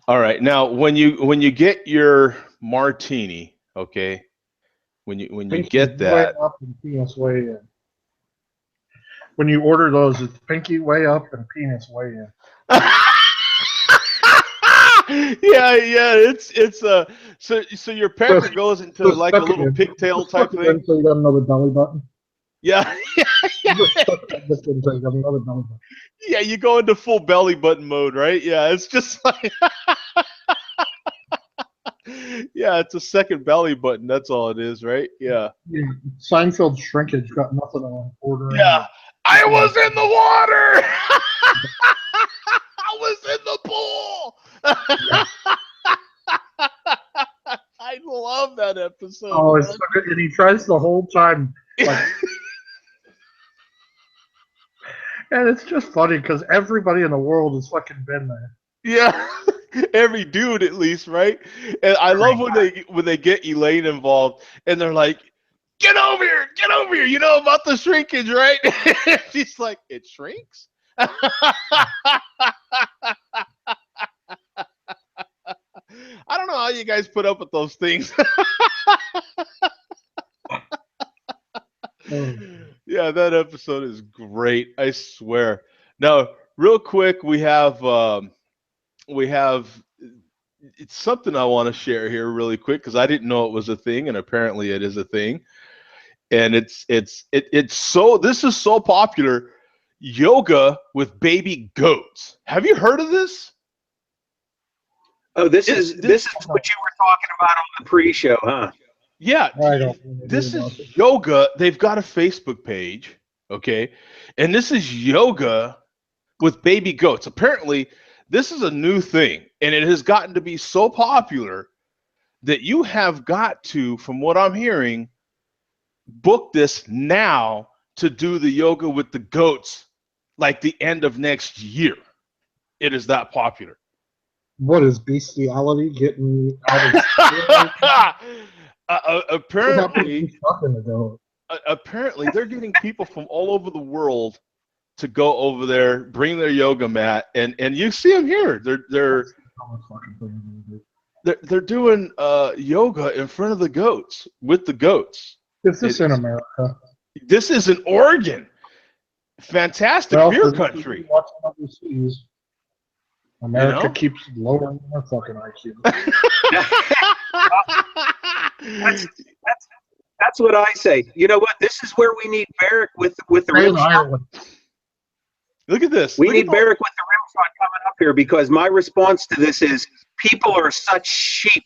All right. Now, when you get your martini, okay, when you get that, way up and penis way in. When you order those, it's pinky way up and penis way in. yeah. It's so your pecker goes into like a little pigtail type thing. So you got another belly button. Yeah. Yeah, you go into full belly button mode, right? Yeah, it's just like. Yeah, it's a second belly button. That's all it is, right? Yeah. Seinfeld's shrinkage got nothing on ordering. Yeah. I was in the water. I was in the pool. I love that episode. Oh, it's so good. And he tries the whole time. Like, and it's just funny because everybody in the world has fucking been there. Yeah. Every dude, at least, right? And I love when they get Elaine involved, and they're like, "Get over here! Get over here! You know about the shrinkage, right?" She's like, "It shrinks." I don't know how you guys put up with those things. Yeah, that episode is great. I swear. Now, real quick, we have it's something I want to share here really quick because I didn't know it was a thing, and apparently it is a thing. And it's so this is so popular. Yoga with baby goats. Have you heard of this? Oh, this is what you were talking about on the pre-show, huh? Yeah, I don't really this know is about it. yoga. They've got a Facebook page, okay, and this is yoga with baby goats. Apparently, this is a new thing, and it has gotten to be so popular that you have got to, from what I'm hearing, book this now to do the yoga with the goats like the end of next year. It is that popular. What is bestiality getting out of Apparently, ago? apparently they're getting people from all over the world to go over there, bring their yoga mat, and you see them here. They're doing yoga in front of the goats with the goats. Is this in America? This is in Oregon. Fantastic beer country. Watching overseas, America keeps lowering our fucking IQ. That's what I say. You know what? This is where we need Barrick with the rim shot. Look at this. We need Barrick with the rim shot coming up here because my response to this is people are such sheep.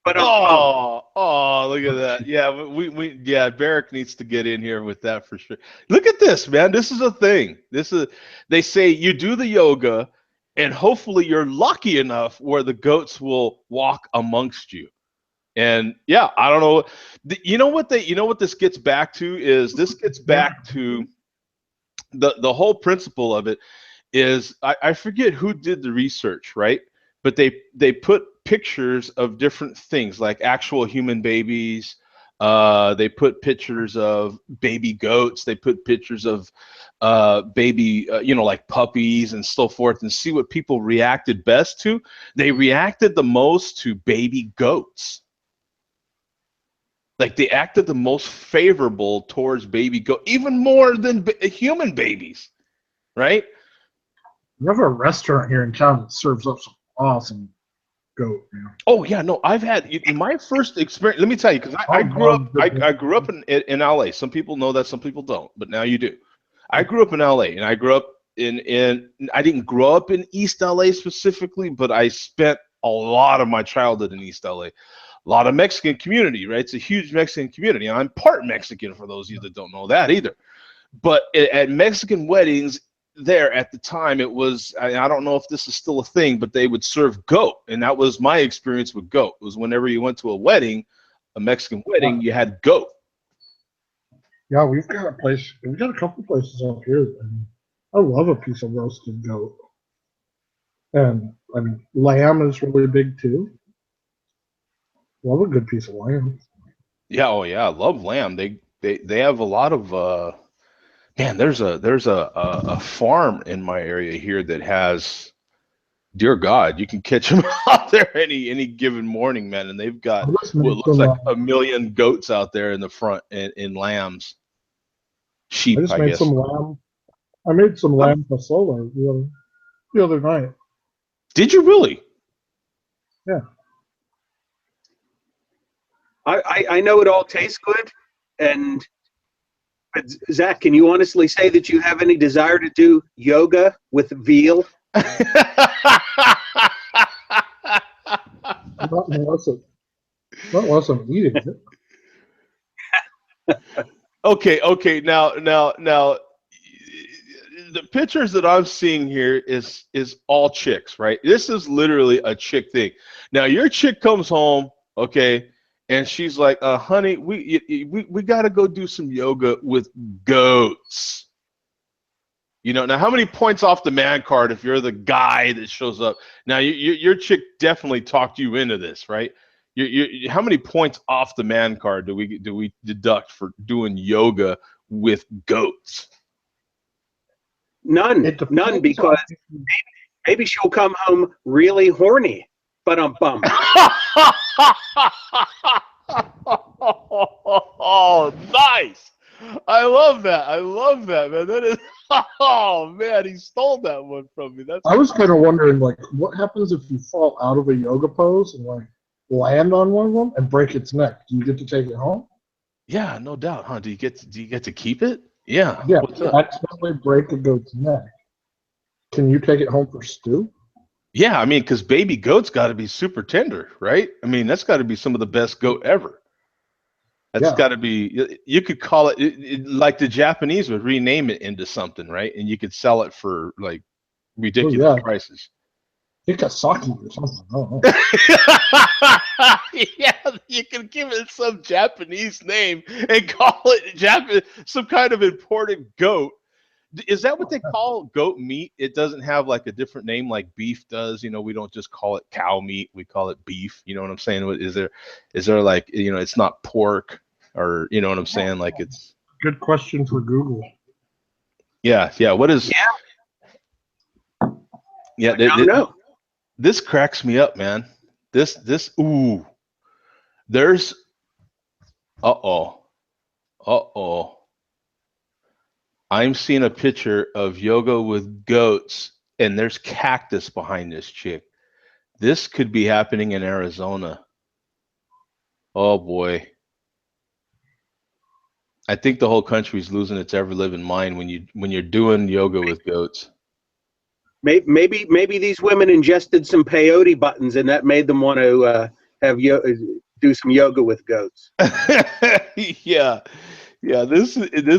But look at that. Yeah, Barrick needs to get in here with that for sure. Look at this, man. This is a thing. They say you do the yoga and hopefully you're lucky enough where the goats will walk amongst you. And yeah, I don't know. You know what this gets back to is this gets back to the whole principle of it is I forget who did the research, right? But they put pictures of different things like actual human babies. They put pictures of baby goats. They put pictures of baby, like puppies and so forth, and see what people reacted best to. They reacted the most to baby goats. Like they acted the most favorable towards baby goat, even more than human babies, right? We have a restaurant here in town that serves up some awesome goat. Man. Oh yeah, no, I've had in my first experience. Let me tell you, because I grew up in LA. Some people know that, some people don't, but now you do. I grew up in LA, and I grew up in I didn't grow up in East LA specifically, but I spent a lot of my childhood in East LA. A lot of Mexican community, right? It's a huge Mexican community. I'm part Mexican for those of you that don't know that either. But at Mexican weddings, there at the time, it was, I don't know if this is still a thing, but they would serve goat. And that was my experience with goat. It was whenever you went to a wedding, a Mexican wedding, you had goat. Yeah, we've got a couple places up here. And I love a piece of roasted goat. And I mean, lamb is really big too. Love a good piece of lamb. Yeah, oh yeah, I love lamb. They have a lot of man, there's a farm in my area here that has, dear God, you can catch them out there any given morning, man, and they've got what looks like 1 million goats out there in the front in lambs. Sheep, I guess. I made some lamb pasolo the other night. Did you really? Yeah. I know it all tastes good, but Zach, can you honestly say that you have any desire to do yoga with veal? Not unless I'm eating it. Okay. Now, the pictures that I'm seeing here is all chicks, right? This is literally a chick thing. Now, your chick comes home, okay, and she's like, honey, we got to go do some yoga with goats. Now how many points off the man card if you're the guy that shows up? Now, your chick definitely talked you into this, right? How many points off the man card do we deduct for doing yoga with goats? None, because maybe she'll come home really horny. But bum. Oh, nice! I love that. I love that, man. That is. Oh man, he stole that one from me. That's. I was kind of wondering, like, what happens if you fall out of a yoga pose and like land on one of them and break its neck? Do you get to take it home? Yeah, no doubt, huh? Do you get to keep it? Yeah. Yeah, What's you up? accidentally break a goat's neck. Can you take it home for stew? Yeah, I mean, because baby goat's got to be super tender, right? I mean, that's got to be some of the best goat ever. That's Yeah. got to be. You could call it like the Japanese would rename it into something, right? And you could sell it for like Oh ridiculous yeah, prices. Hikasaki or something. I don't know. Yeah, you can give it some Japanese name and call it some kind of imported goat. Is that what they call goat meat? It doesn't have like a different name like beef does. You know, we don't just call it cow meat. We call it beef. You know what I'm saying? Is there like, you know, it's not pork or, you know what I'm saying? Like it's, Good question for Google. yeah. What is, yeah. I don't know. This cracks me up, man. Ooh, there's, uh-oh. I'm seeing a picture of yoga with goats, and there's cactus behind this chick. This could be happening in Arizona. Oh boy. I think the whole country's losing its ever living mind when you're doing yoga with goats. Maybe these women ingested some peyote buttons, and that made them want to do some yoga with goats. Yeah. Yeah, this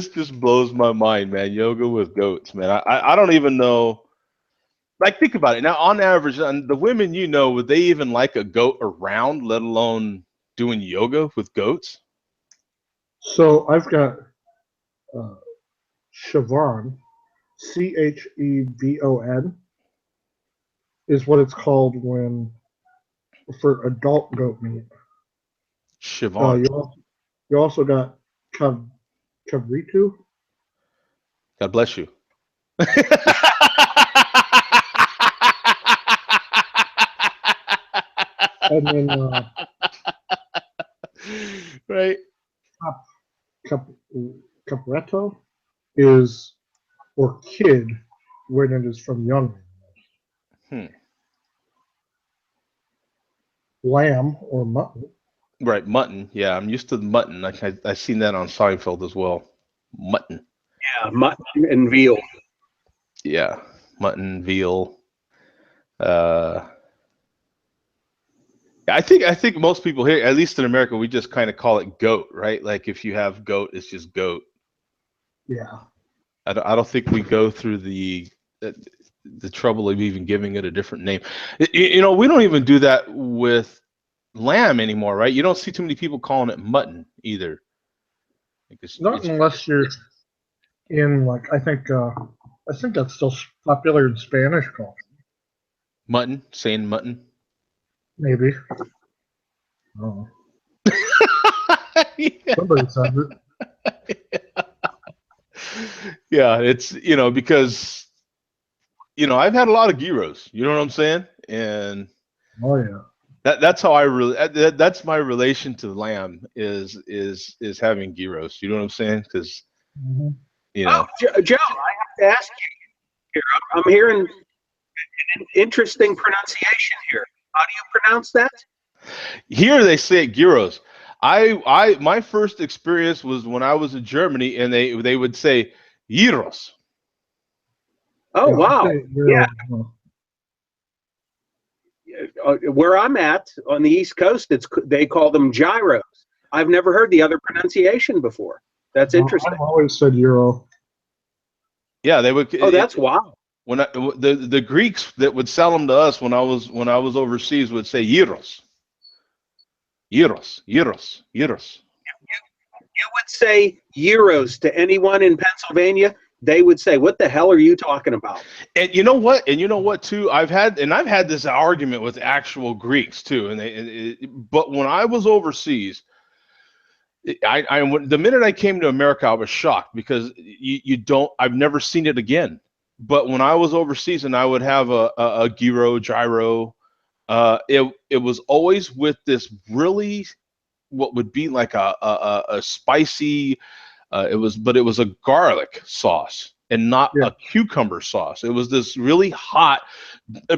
just blows my mind, man. Yoga with goats, man. I don't even know. Like, think about it. Now, on average, and the women you know, would they even like a goat around, let alone doing yoga with goats? So I've got Siobhan, Chevon, is what it's called when for adult goat meat. Siobhan. You also got Cabritu, God bless you. and then Right. Cap, Capretto is for kid when it is from young. Hmm. Lamb or mutton. Right, mutton. Yeah, I'm used to the mutton. I seen that on Seinfeld as well. Mutton. Yeah, mutton and veal. Yeah, mutton, veal. Uh, I think most people here, at least in America, we just kind of call it goat, right? Like if you have goat, it's just goat. Yeah. I don't think we go through the trouble of even giving it a different name. You know, we don't even do that with lamb anymore, right? You don't see too many people calling it mutton either. Not unless you're in like I think that's still popular in Spanish culture. Mutton, saying mutton. Maybe. I don't know. Yeah. Somebody said it. Yeah, it's, you know, because, you know, I've had a lot of gyros, you know what I'm saying? And Oh yeah. that's how I really that's my relation to lamb is having gyros, you know what I'm saying? Because, Mm-hmm. you Oh, know, Joe, I have to ask you here. I'm hearing an interesting pronunciation here. How do you pronounce that? here they say gyros. My first experience was when I was in Germany, and they would say gyros. Oh, Yeah, wow. Yeah, where I'm at on the East Coast, they call them gyros. I've never heard the other pronunciation before. That's interesting. I've always said Euro. Yeah, they would. Oh, that's wild. When the Greeks that would sell them to us when I was overseas would say gyros, gyros, gyros, gyros. You would say euros to anyone in Pennsylvania, they would say, "What the hell are you talking about?" And you know what? And you know what too? I've had this argument with actual Greeks too. But when I was overseas, the minute I came to America, I was shocked because you don't. I've never seen it again. But when I was overseas and I would have a gyro, It was always with this really what would be like a spicy. But it was a garlic sauce and not Yeah. a cucumber sauce. It was this really hot,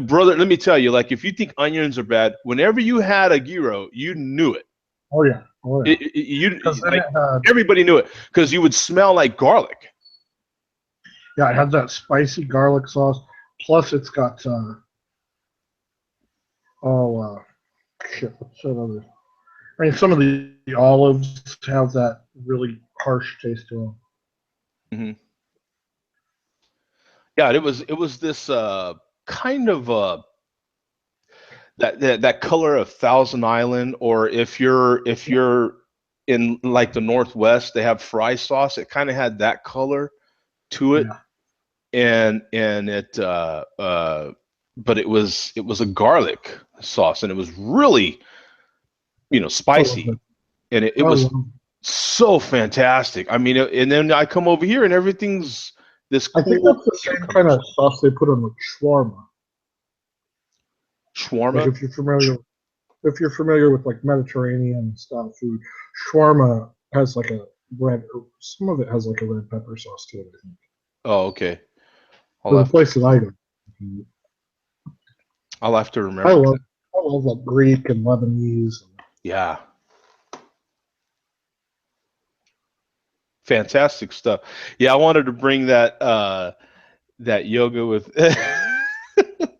brother. Let me tell you, like if you think onions are bad, whenever you had a gyro, you knew it. Oh yeah. Oh yeah. You Because then like it had, everybody knew it because you would smell like garlic. yeah, it had that spicy garlic sauce. Plus, it's got shit. What's that other? I mean, some of the olives have that really harsh taste to them. Hmm. Yeah, it was this kind of that color of Thousand Island, or if you're in like the Northwest, they have fry sauce. It kind of had that color to it, Yeah. and it but it was a garlic sauce, and it was really I love spicy, that. and it I was love. so fantastic. I mean, and then I come over here and everything's this I think cool that's the same kind cucumbers. of sauce they put on like shawarma. Like Shawarma. if you're familiar with like Mediterranean style food, shawarma has like a red. Some of it has like a red pepper sauce to it. I think. Oh, okay. I'll For the have to place that I go, I'll have to I remember love that. I love like Greek and Lebanese. Yeah, fantastic stuff. Yeah, I wanted to bring that yoga with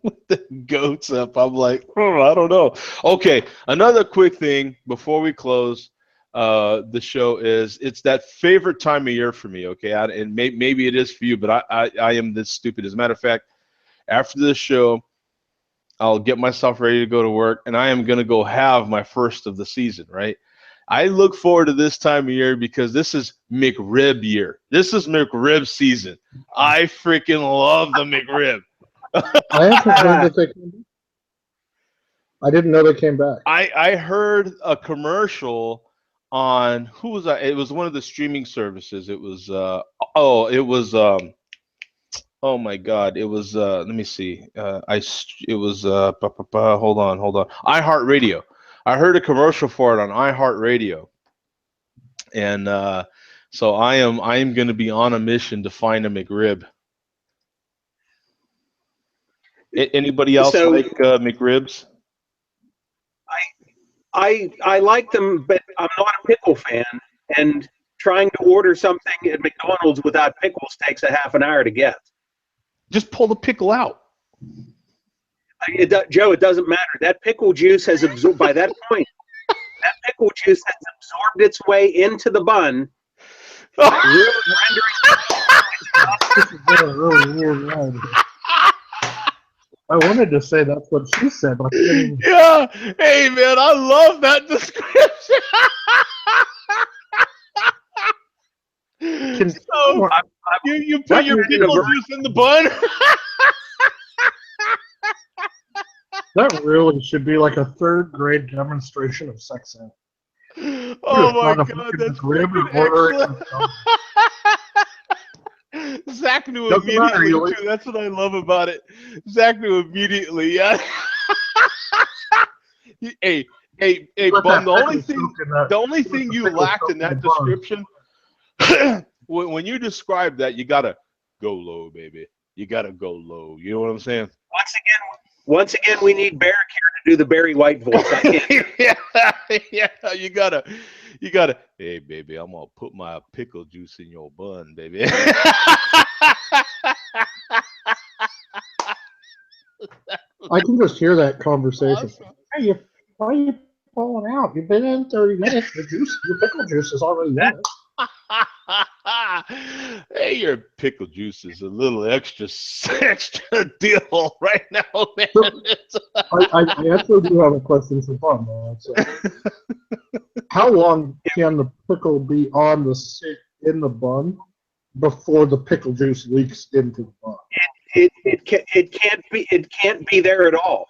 with the goats up. I'm like, oh, I don't know. Okay, another quick thing before we close the show is it's that favorite time of year for me. Okay, and maybe it is for you, but I am this stupid. As a matter of fact, after this show, I'll get myself ready to go to work, and I am gonna go have my first of the season. Right. I look forward to this time of year because this is McRib year. This is McRib season. I freaking love the McRib. I haven't heard that they came back. I didn't know they came back. I heard a commercial on who was that? It was one of the streaming services. It was it was oh my god, it was let me see. It was hold on. iHeartRadio. I heard a commercial for it on iHeartRadio. And so I am going to be on a mission to find a McRib. Anybody else So like McRibs? I like them, but I'm not a pickle fan. And trying to order something at McDonald's without pickles takes a half an hour to get. Just pull the pickle out. Joe, it doesn't matter. That pickle juice has absorbed, by that point, that pickle juice has absorbed its way into the bun, really This is a really weird line. I wanted to say that's what she said, but I couldn't. Yeah. Hey man, I love that description. Can So you put your pickle juice in the bun. that really should be like a third grade demonstration of sex ed. Oh my god, that's freaking excellent. Zach knew Doesn't matter, immediately too. That's what I love about it. Zach knew immediately. Yeah. hey, Bum. The only thing you lacked in that description, when you describe that, you gotta go low, baby. You gotta go low. You know what I'm saying? Once again, we need Barrick here to do the Barry White voice. I can't. yeah. You gotta. Hey, baby, I'm gonna put my pickle juice in your bun, baby. I can just hear that conversation. Awesome. Hey, why are you pulling out? You've been in 30 minutes. Your pickle juice is already in it. Hey, your pickle juice is a little extra deal right now, man. I actually do have a question for fun, man. So, how long can the pickle be on in the bun before the pickle juice leaks into the bun? It can't be there at all.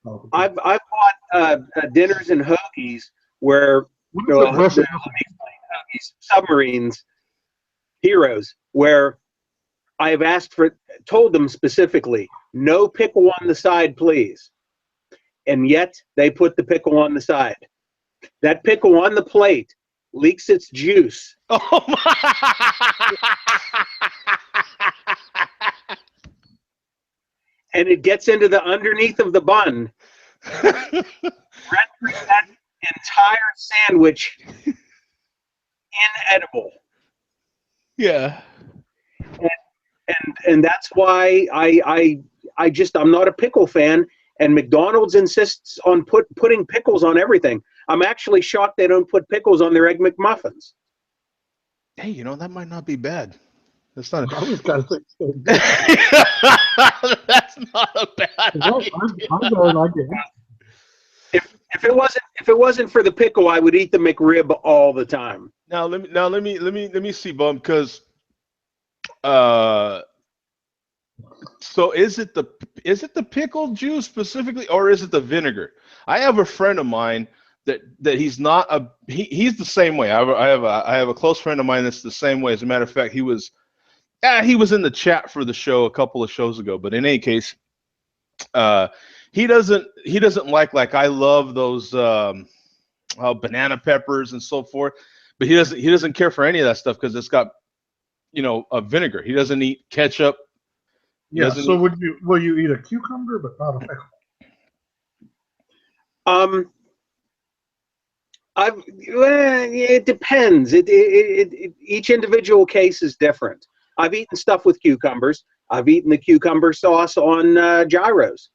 Oh, I've bought dinners and hoagies where hoagies, submarines, heroes, where I have told them specifically, no pickle on the side, please. and yet they put the pickle on the side. That pickle on the plate leaks its juice. Oh my! And it gets into the underneath of the bun, rendering that entire sandwich inedible. Yeah. And that's why I'm not a pickle fan. And McDonald's insists on putting pickles on everything. I'm actually shocked they don't put pickles on their Egg McMuffins. Hey, you know, that might not be bad. That's not. I was kind of thinking. That's not a bad idea. I'm going like it. If it wasn't for the pickle, I would eat the McRib all the time. Now let me see, Bum, because so is it the pickle juice specifically, or is it the vinegar? I have a friend of mine that he's not he's the same way. I have a close friend of mine that's the same way. As a matter of fact, he was in the chat for the show a couple of shows ago. But in any case, he doesn't like I love those banana peppers and so forth. But he doesn't care for any of that stuff because it's got, you know, a vinegar. He doesn't eat ketchup. Yeah. So will you eat a cucumber but not a pickle? It depends. Each individual case is different. I've eaten stuff with cucumbers. I've eaten the cucumber sauce on gyros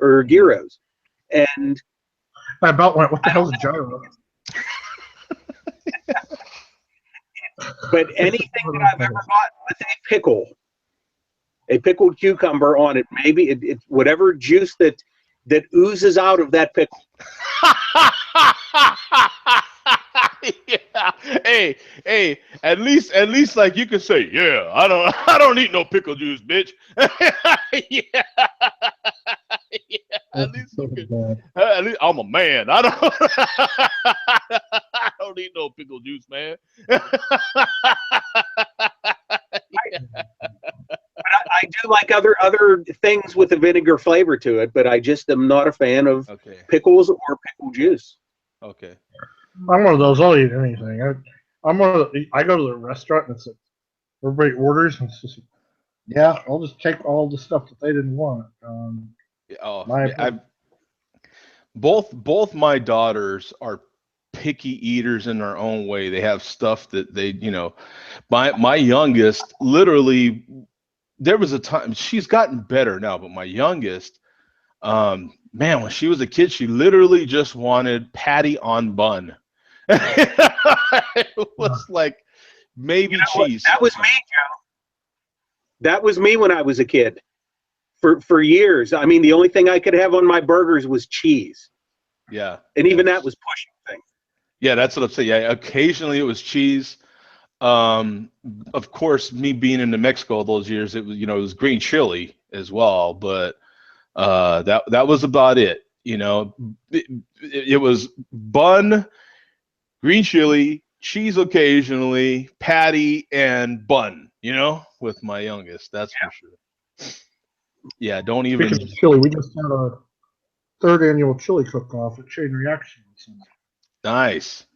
or gyros, and I about went, what the hell's a gyro? But anything that I've ever bought with a pickled cucumber on it, maybe it whatever juice that oozes out of that pickle. Yeah. Hey, at least like you can say, yeah, I don't eat no pickle juice, bitch. Yeah. Yeah. At least I'm a man. I don't eat no pickle juice, man. I do like other things with a vinegar flavor to it, but I just am not a fan of pickles or pickle juice. Okay. I'm one of those. I'll eat anything. I go to the restaurant and it's like, everybody orders and it's just, yeah, I'll just take all the stuff that they didn't want. Both my daughters are picky eaters in their own way. They have stuff that they, you know, my youngest, literally, there was a time, she's gotten better now, but my youngest, man, when she was a kid, she literally just wanted patty on bun. It was like maybe cheese. That was me, Joe. That was me when I was a kid. For years, I mean, the only thing I could have on my burgers was cheese. Yeah. And even that was pushing things. Yeah, that's what I'm saying. Yeah, occasionally it was cheese. Of course, me being in New Mexico all those years, it was, you know, it was green chili as well, but that was about it. You know, it was bun, green chili, cheese occasionally, patty, and bun, you know, with my youngest. That's for sure. Yeah, don't even. Speaking of chili, we just had our 3rd annual chili cook-off at Chain Reaction. Nice.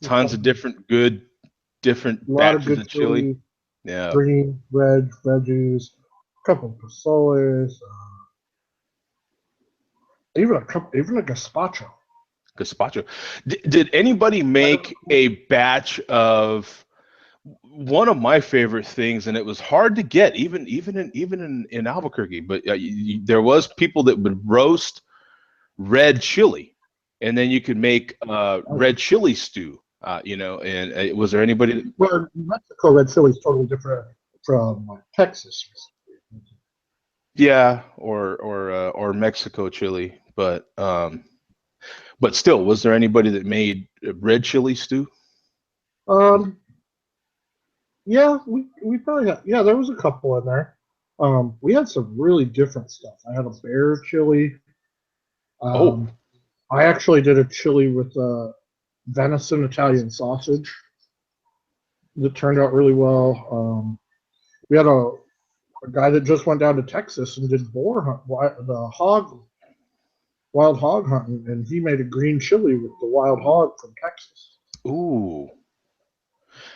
Tons of different batches of chili. Yeah. Green, red, veggies, a couple of pozoles, even a gazpacho. Gazpacho. Did anybody make a batch of one of my favorite things, and it was hard to get even in Albuquerque, but there was people that would roast red chili, and then you could make red chili stew. You know, and was there anybody? Well, in Mexico, red chili is totally different from Texas. Yeah, or Mexico chili, but still, was there anybody that made red chili stew? Yeah, we probably had, yeah, there was a couple in there. We had some really different stuff. I had a bear chili. I actually did a chili with venison Italian sausage that turned out really well. We had a guy that just went down to Texas and did boar hunt, the hog wild hog hunting, and he made a green chili with the wild hog from Texas, Ooh.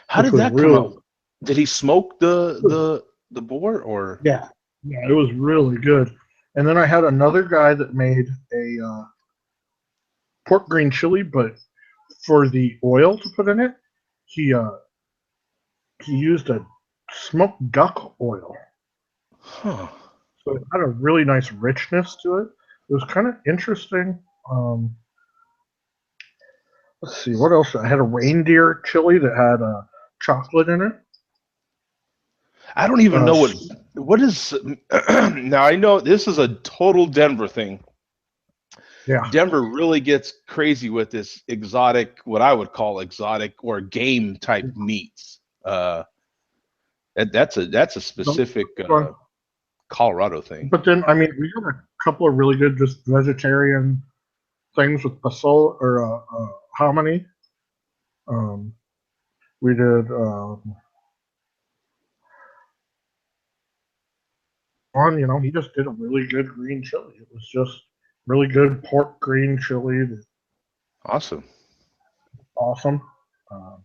How which did was that come really out? Did he smoke the boar or? yeah, yeah, it was really good. And then I had another guy that made a pork green chili, but for the oil to put in it, he uh, he used a smoked duck oil, Huh. so it had a really nice richness to it. It was kind of interesting. Um, let's see, what else? I had a reindeer chili that had chocolate in it. I don't even know S- what is now I know this is a total Denver thing. yeah, Denver really gets crazy with this exotic, what I would call exotic or game type meats. That's a specific Colorado thing. but then I mean, we had a couple of really good just vegetarian things with pasol or hominy. Um, we did one, he just did a really good green chili. It was just really good pork green chili. That's Awesome. awesome. Um,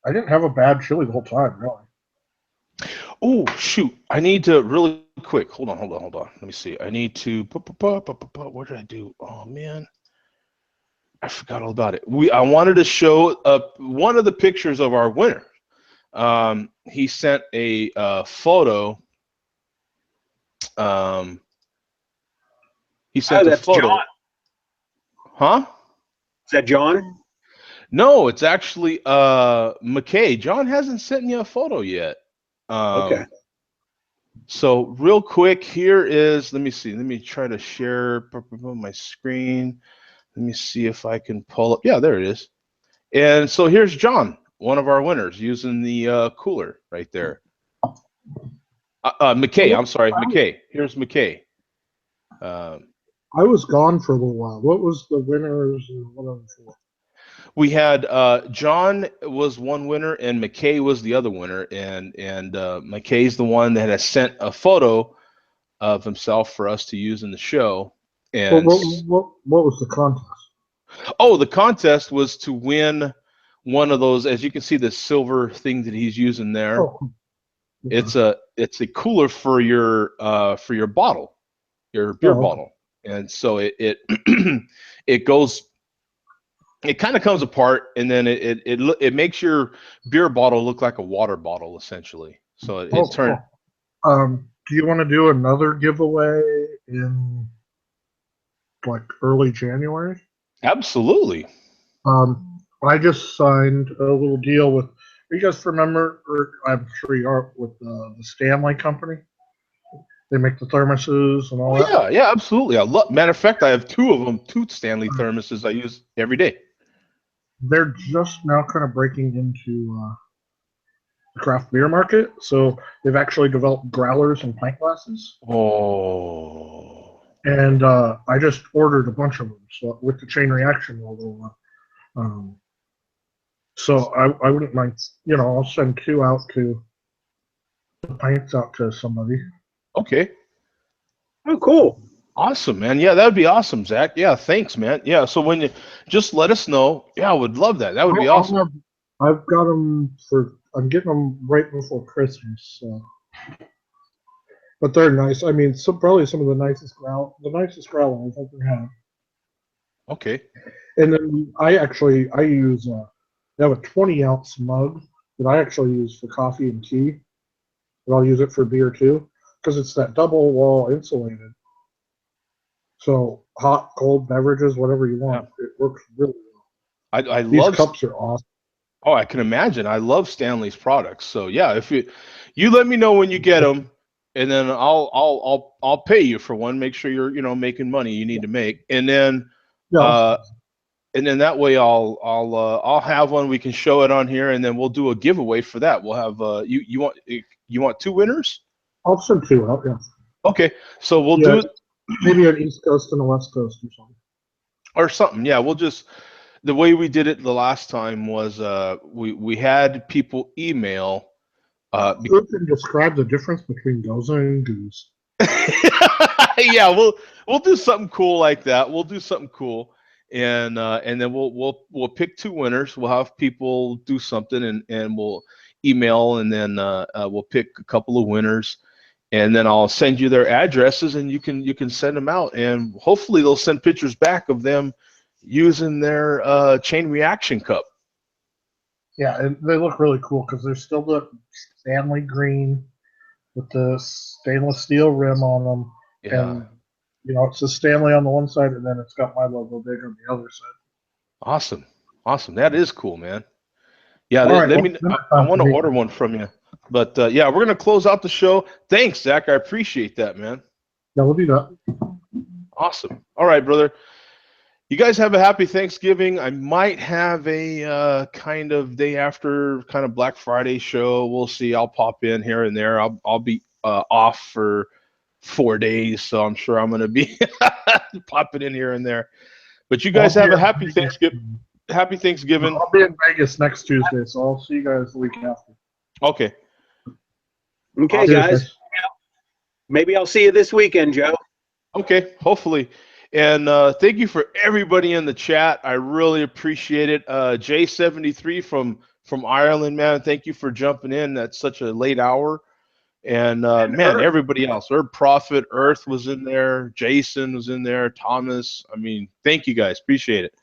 I didn't have a bad chili the whole time, really. Oh shoot! I need to really quick. Hold on. Let me see. I need to. What did I do? Oh man, I forgot all about it. I wanted to show one of the pictures of our winner. He sent a photo. Um, he Oh, sent a that's John. photo. Huh? Is that John? No, it's actually McKay. John hasn't sent me a photo yet. Okay. So real quick, here is, let me see. Let me try to share my screen. Let me see if I can pull up. Yeah, there it is. And so here's John, one of our winners, using the cooler right there. McKay, I'm sorry, McKay. Here's McKay. I was gone for a little while. What was the winners and whatever for? We had John was one winner and McKay was the other winner, and McKay's the one that has sent a photo of himself for us to use in the show. And What was the contest? oh, the contest was to win one of those, as you can see, the silver thing that he's using there. Oh, okay. It's a cooler for your bottle, your beer Oh, okay. bottle, and so it goes. It kind of comes apart, and then it makes your beer bottle look like a water bottle, essentially. So it Oh, turned. cool. Do you want to do another giveaway in like early January? Absolutely. I just signed a little deal with. You guys remember, or I'm sure you are, with the Stanley Company. They make the thermoses and all Oh that. yeah, absolutely. I love. Matter of fact, I have two of them, two Stanley thermoses I use every day. They're just now kind of breaking into the craft beer market, so they've actually developed growlers and pint glasses. Oh. And I just ordered a bunch of them, so with the chain reaction logo. Um, so I wouldn't mind, I'll send two out to the pints out to somebody. Okay. Oh, cool. Awesome, man. Yeah, that would be awesome, Zach. Yeah, thanks, man. Yeah, so when you just let us know. Yeah, I would love that. That would be awesome. I've got them I'm getting them right before Christmas. So. But they're nice. I mean, probably some of the nicest growler I've ever had. Okay. And then I use I have a 20-ounce mug that I actually use for coffee and tea, and I'll use it for beer too because it's that double wall insulated. So hot, cold beverages, whatever you Yeah. want, it works really well. I These love. cups are awesome. Oh, I can imagine. I love Stanley's products. So yeah, if you let me know when you get them, and then I'll pay you for one. Make sure you're making money you need to make, and then Yeah, uh and then that way I'll have one. We can show it on here, and then we'll do a giveaway for that. We'll have you want two winners? I'll send two out. Yeah, Okay, so we'll yeah, do it maybe an East Coast and a West Coast or something. or something. Yeah, we'll just the way we did it the last time was we had people email. Who can describe the difference between Goza and Goose? Yeah, we'll do something cool like that. We'll do something cool, and then we'll pick 2 winners. We'll have people do something, and we'll email, and then we'll pick a couple of winners, and then I'll send you their addresses, and you can send them out, and hopefully they'll send pictures back of them using their chain reaction cup. Yeah, and they look really cool because they're still the Stanley green with the stainless steel rim on them, Yeah, and it says Stanley on the one side, and then it's got my logo big on the other side. awesome, awesome. That is cool, man. Yeah, All right, let well, me. dinner I time want for to me. order one from you, but yeah, we're gonna close out the show. Thanks, Zach. I appreciate that, man. Yeah, we'll do that. Awesome. All right, brother. You guys have a happy Thanksgiving. I might have a kind of day after kind of Black Friday show. We'll see. I'll pop in here and there. I'll be off for 4 days, so I'm sure I'm gonna be popping in here and there. But you guys I'll be have a in happy Vegas. Thanksgiving. Happy Thanksgiving. I'll be in Vegas next Tuesday, so I'll see you guys the week after. Okay. Okay, Cheers, guys. Maybe I'll see you this weekend, Joe. Okay, hopefully. And thank you for everybody in the chat. I really appreciate it. J73 from Ireland, man. Thank you for jumping in at such a late hour. And man, Earth. everybody else. Herb Prophet, Earth was in there. Jason was in there. Thomas. I mean, thank you guys. Appreciate it.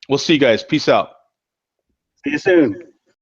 We'll see you guys. Peace out. See you soon.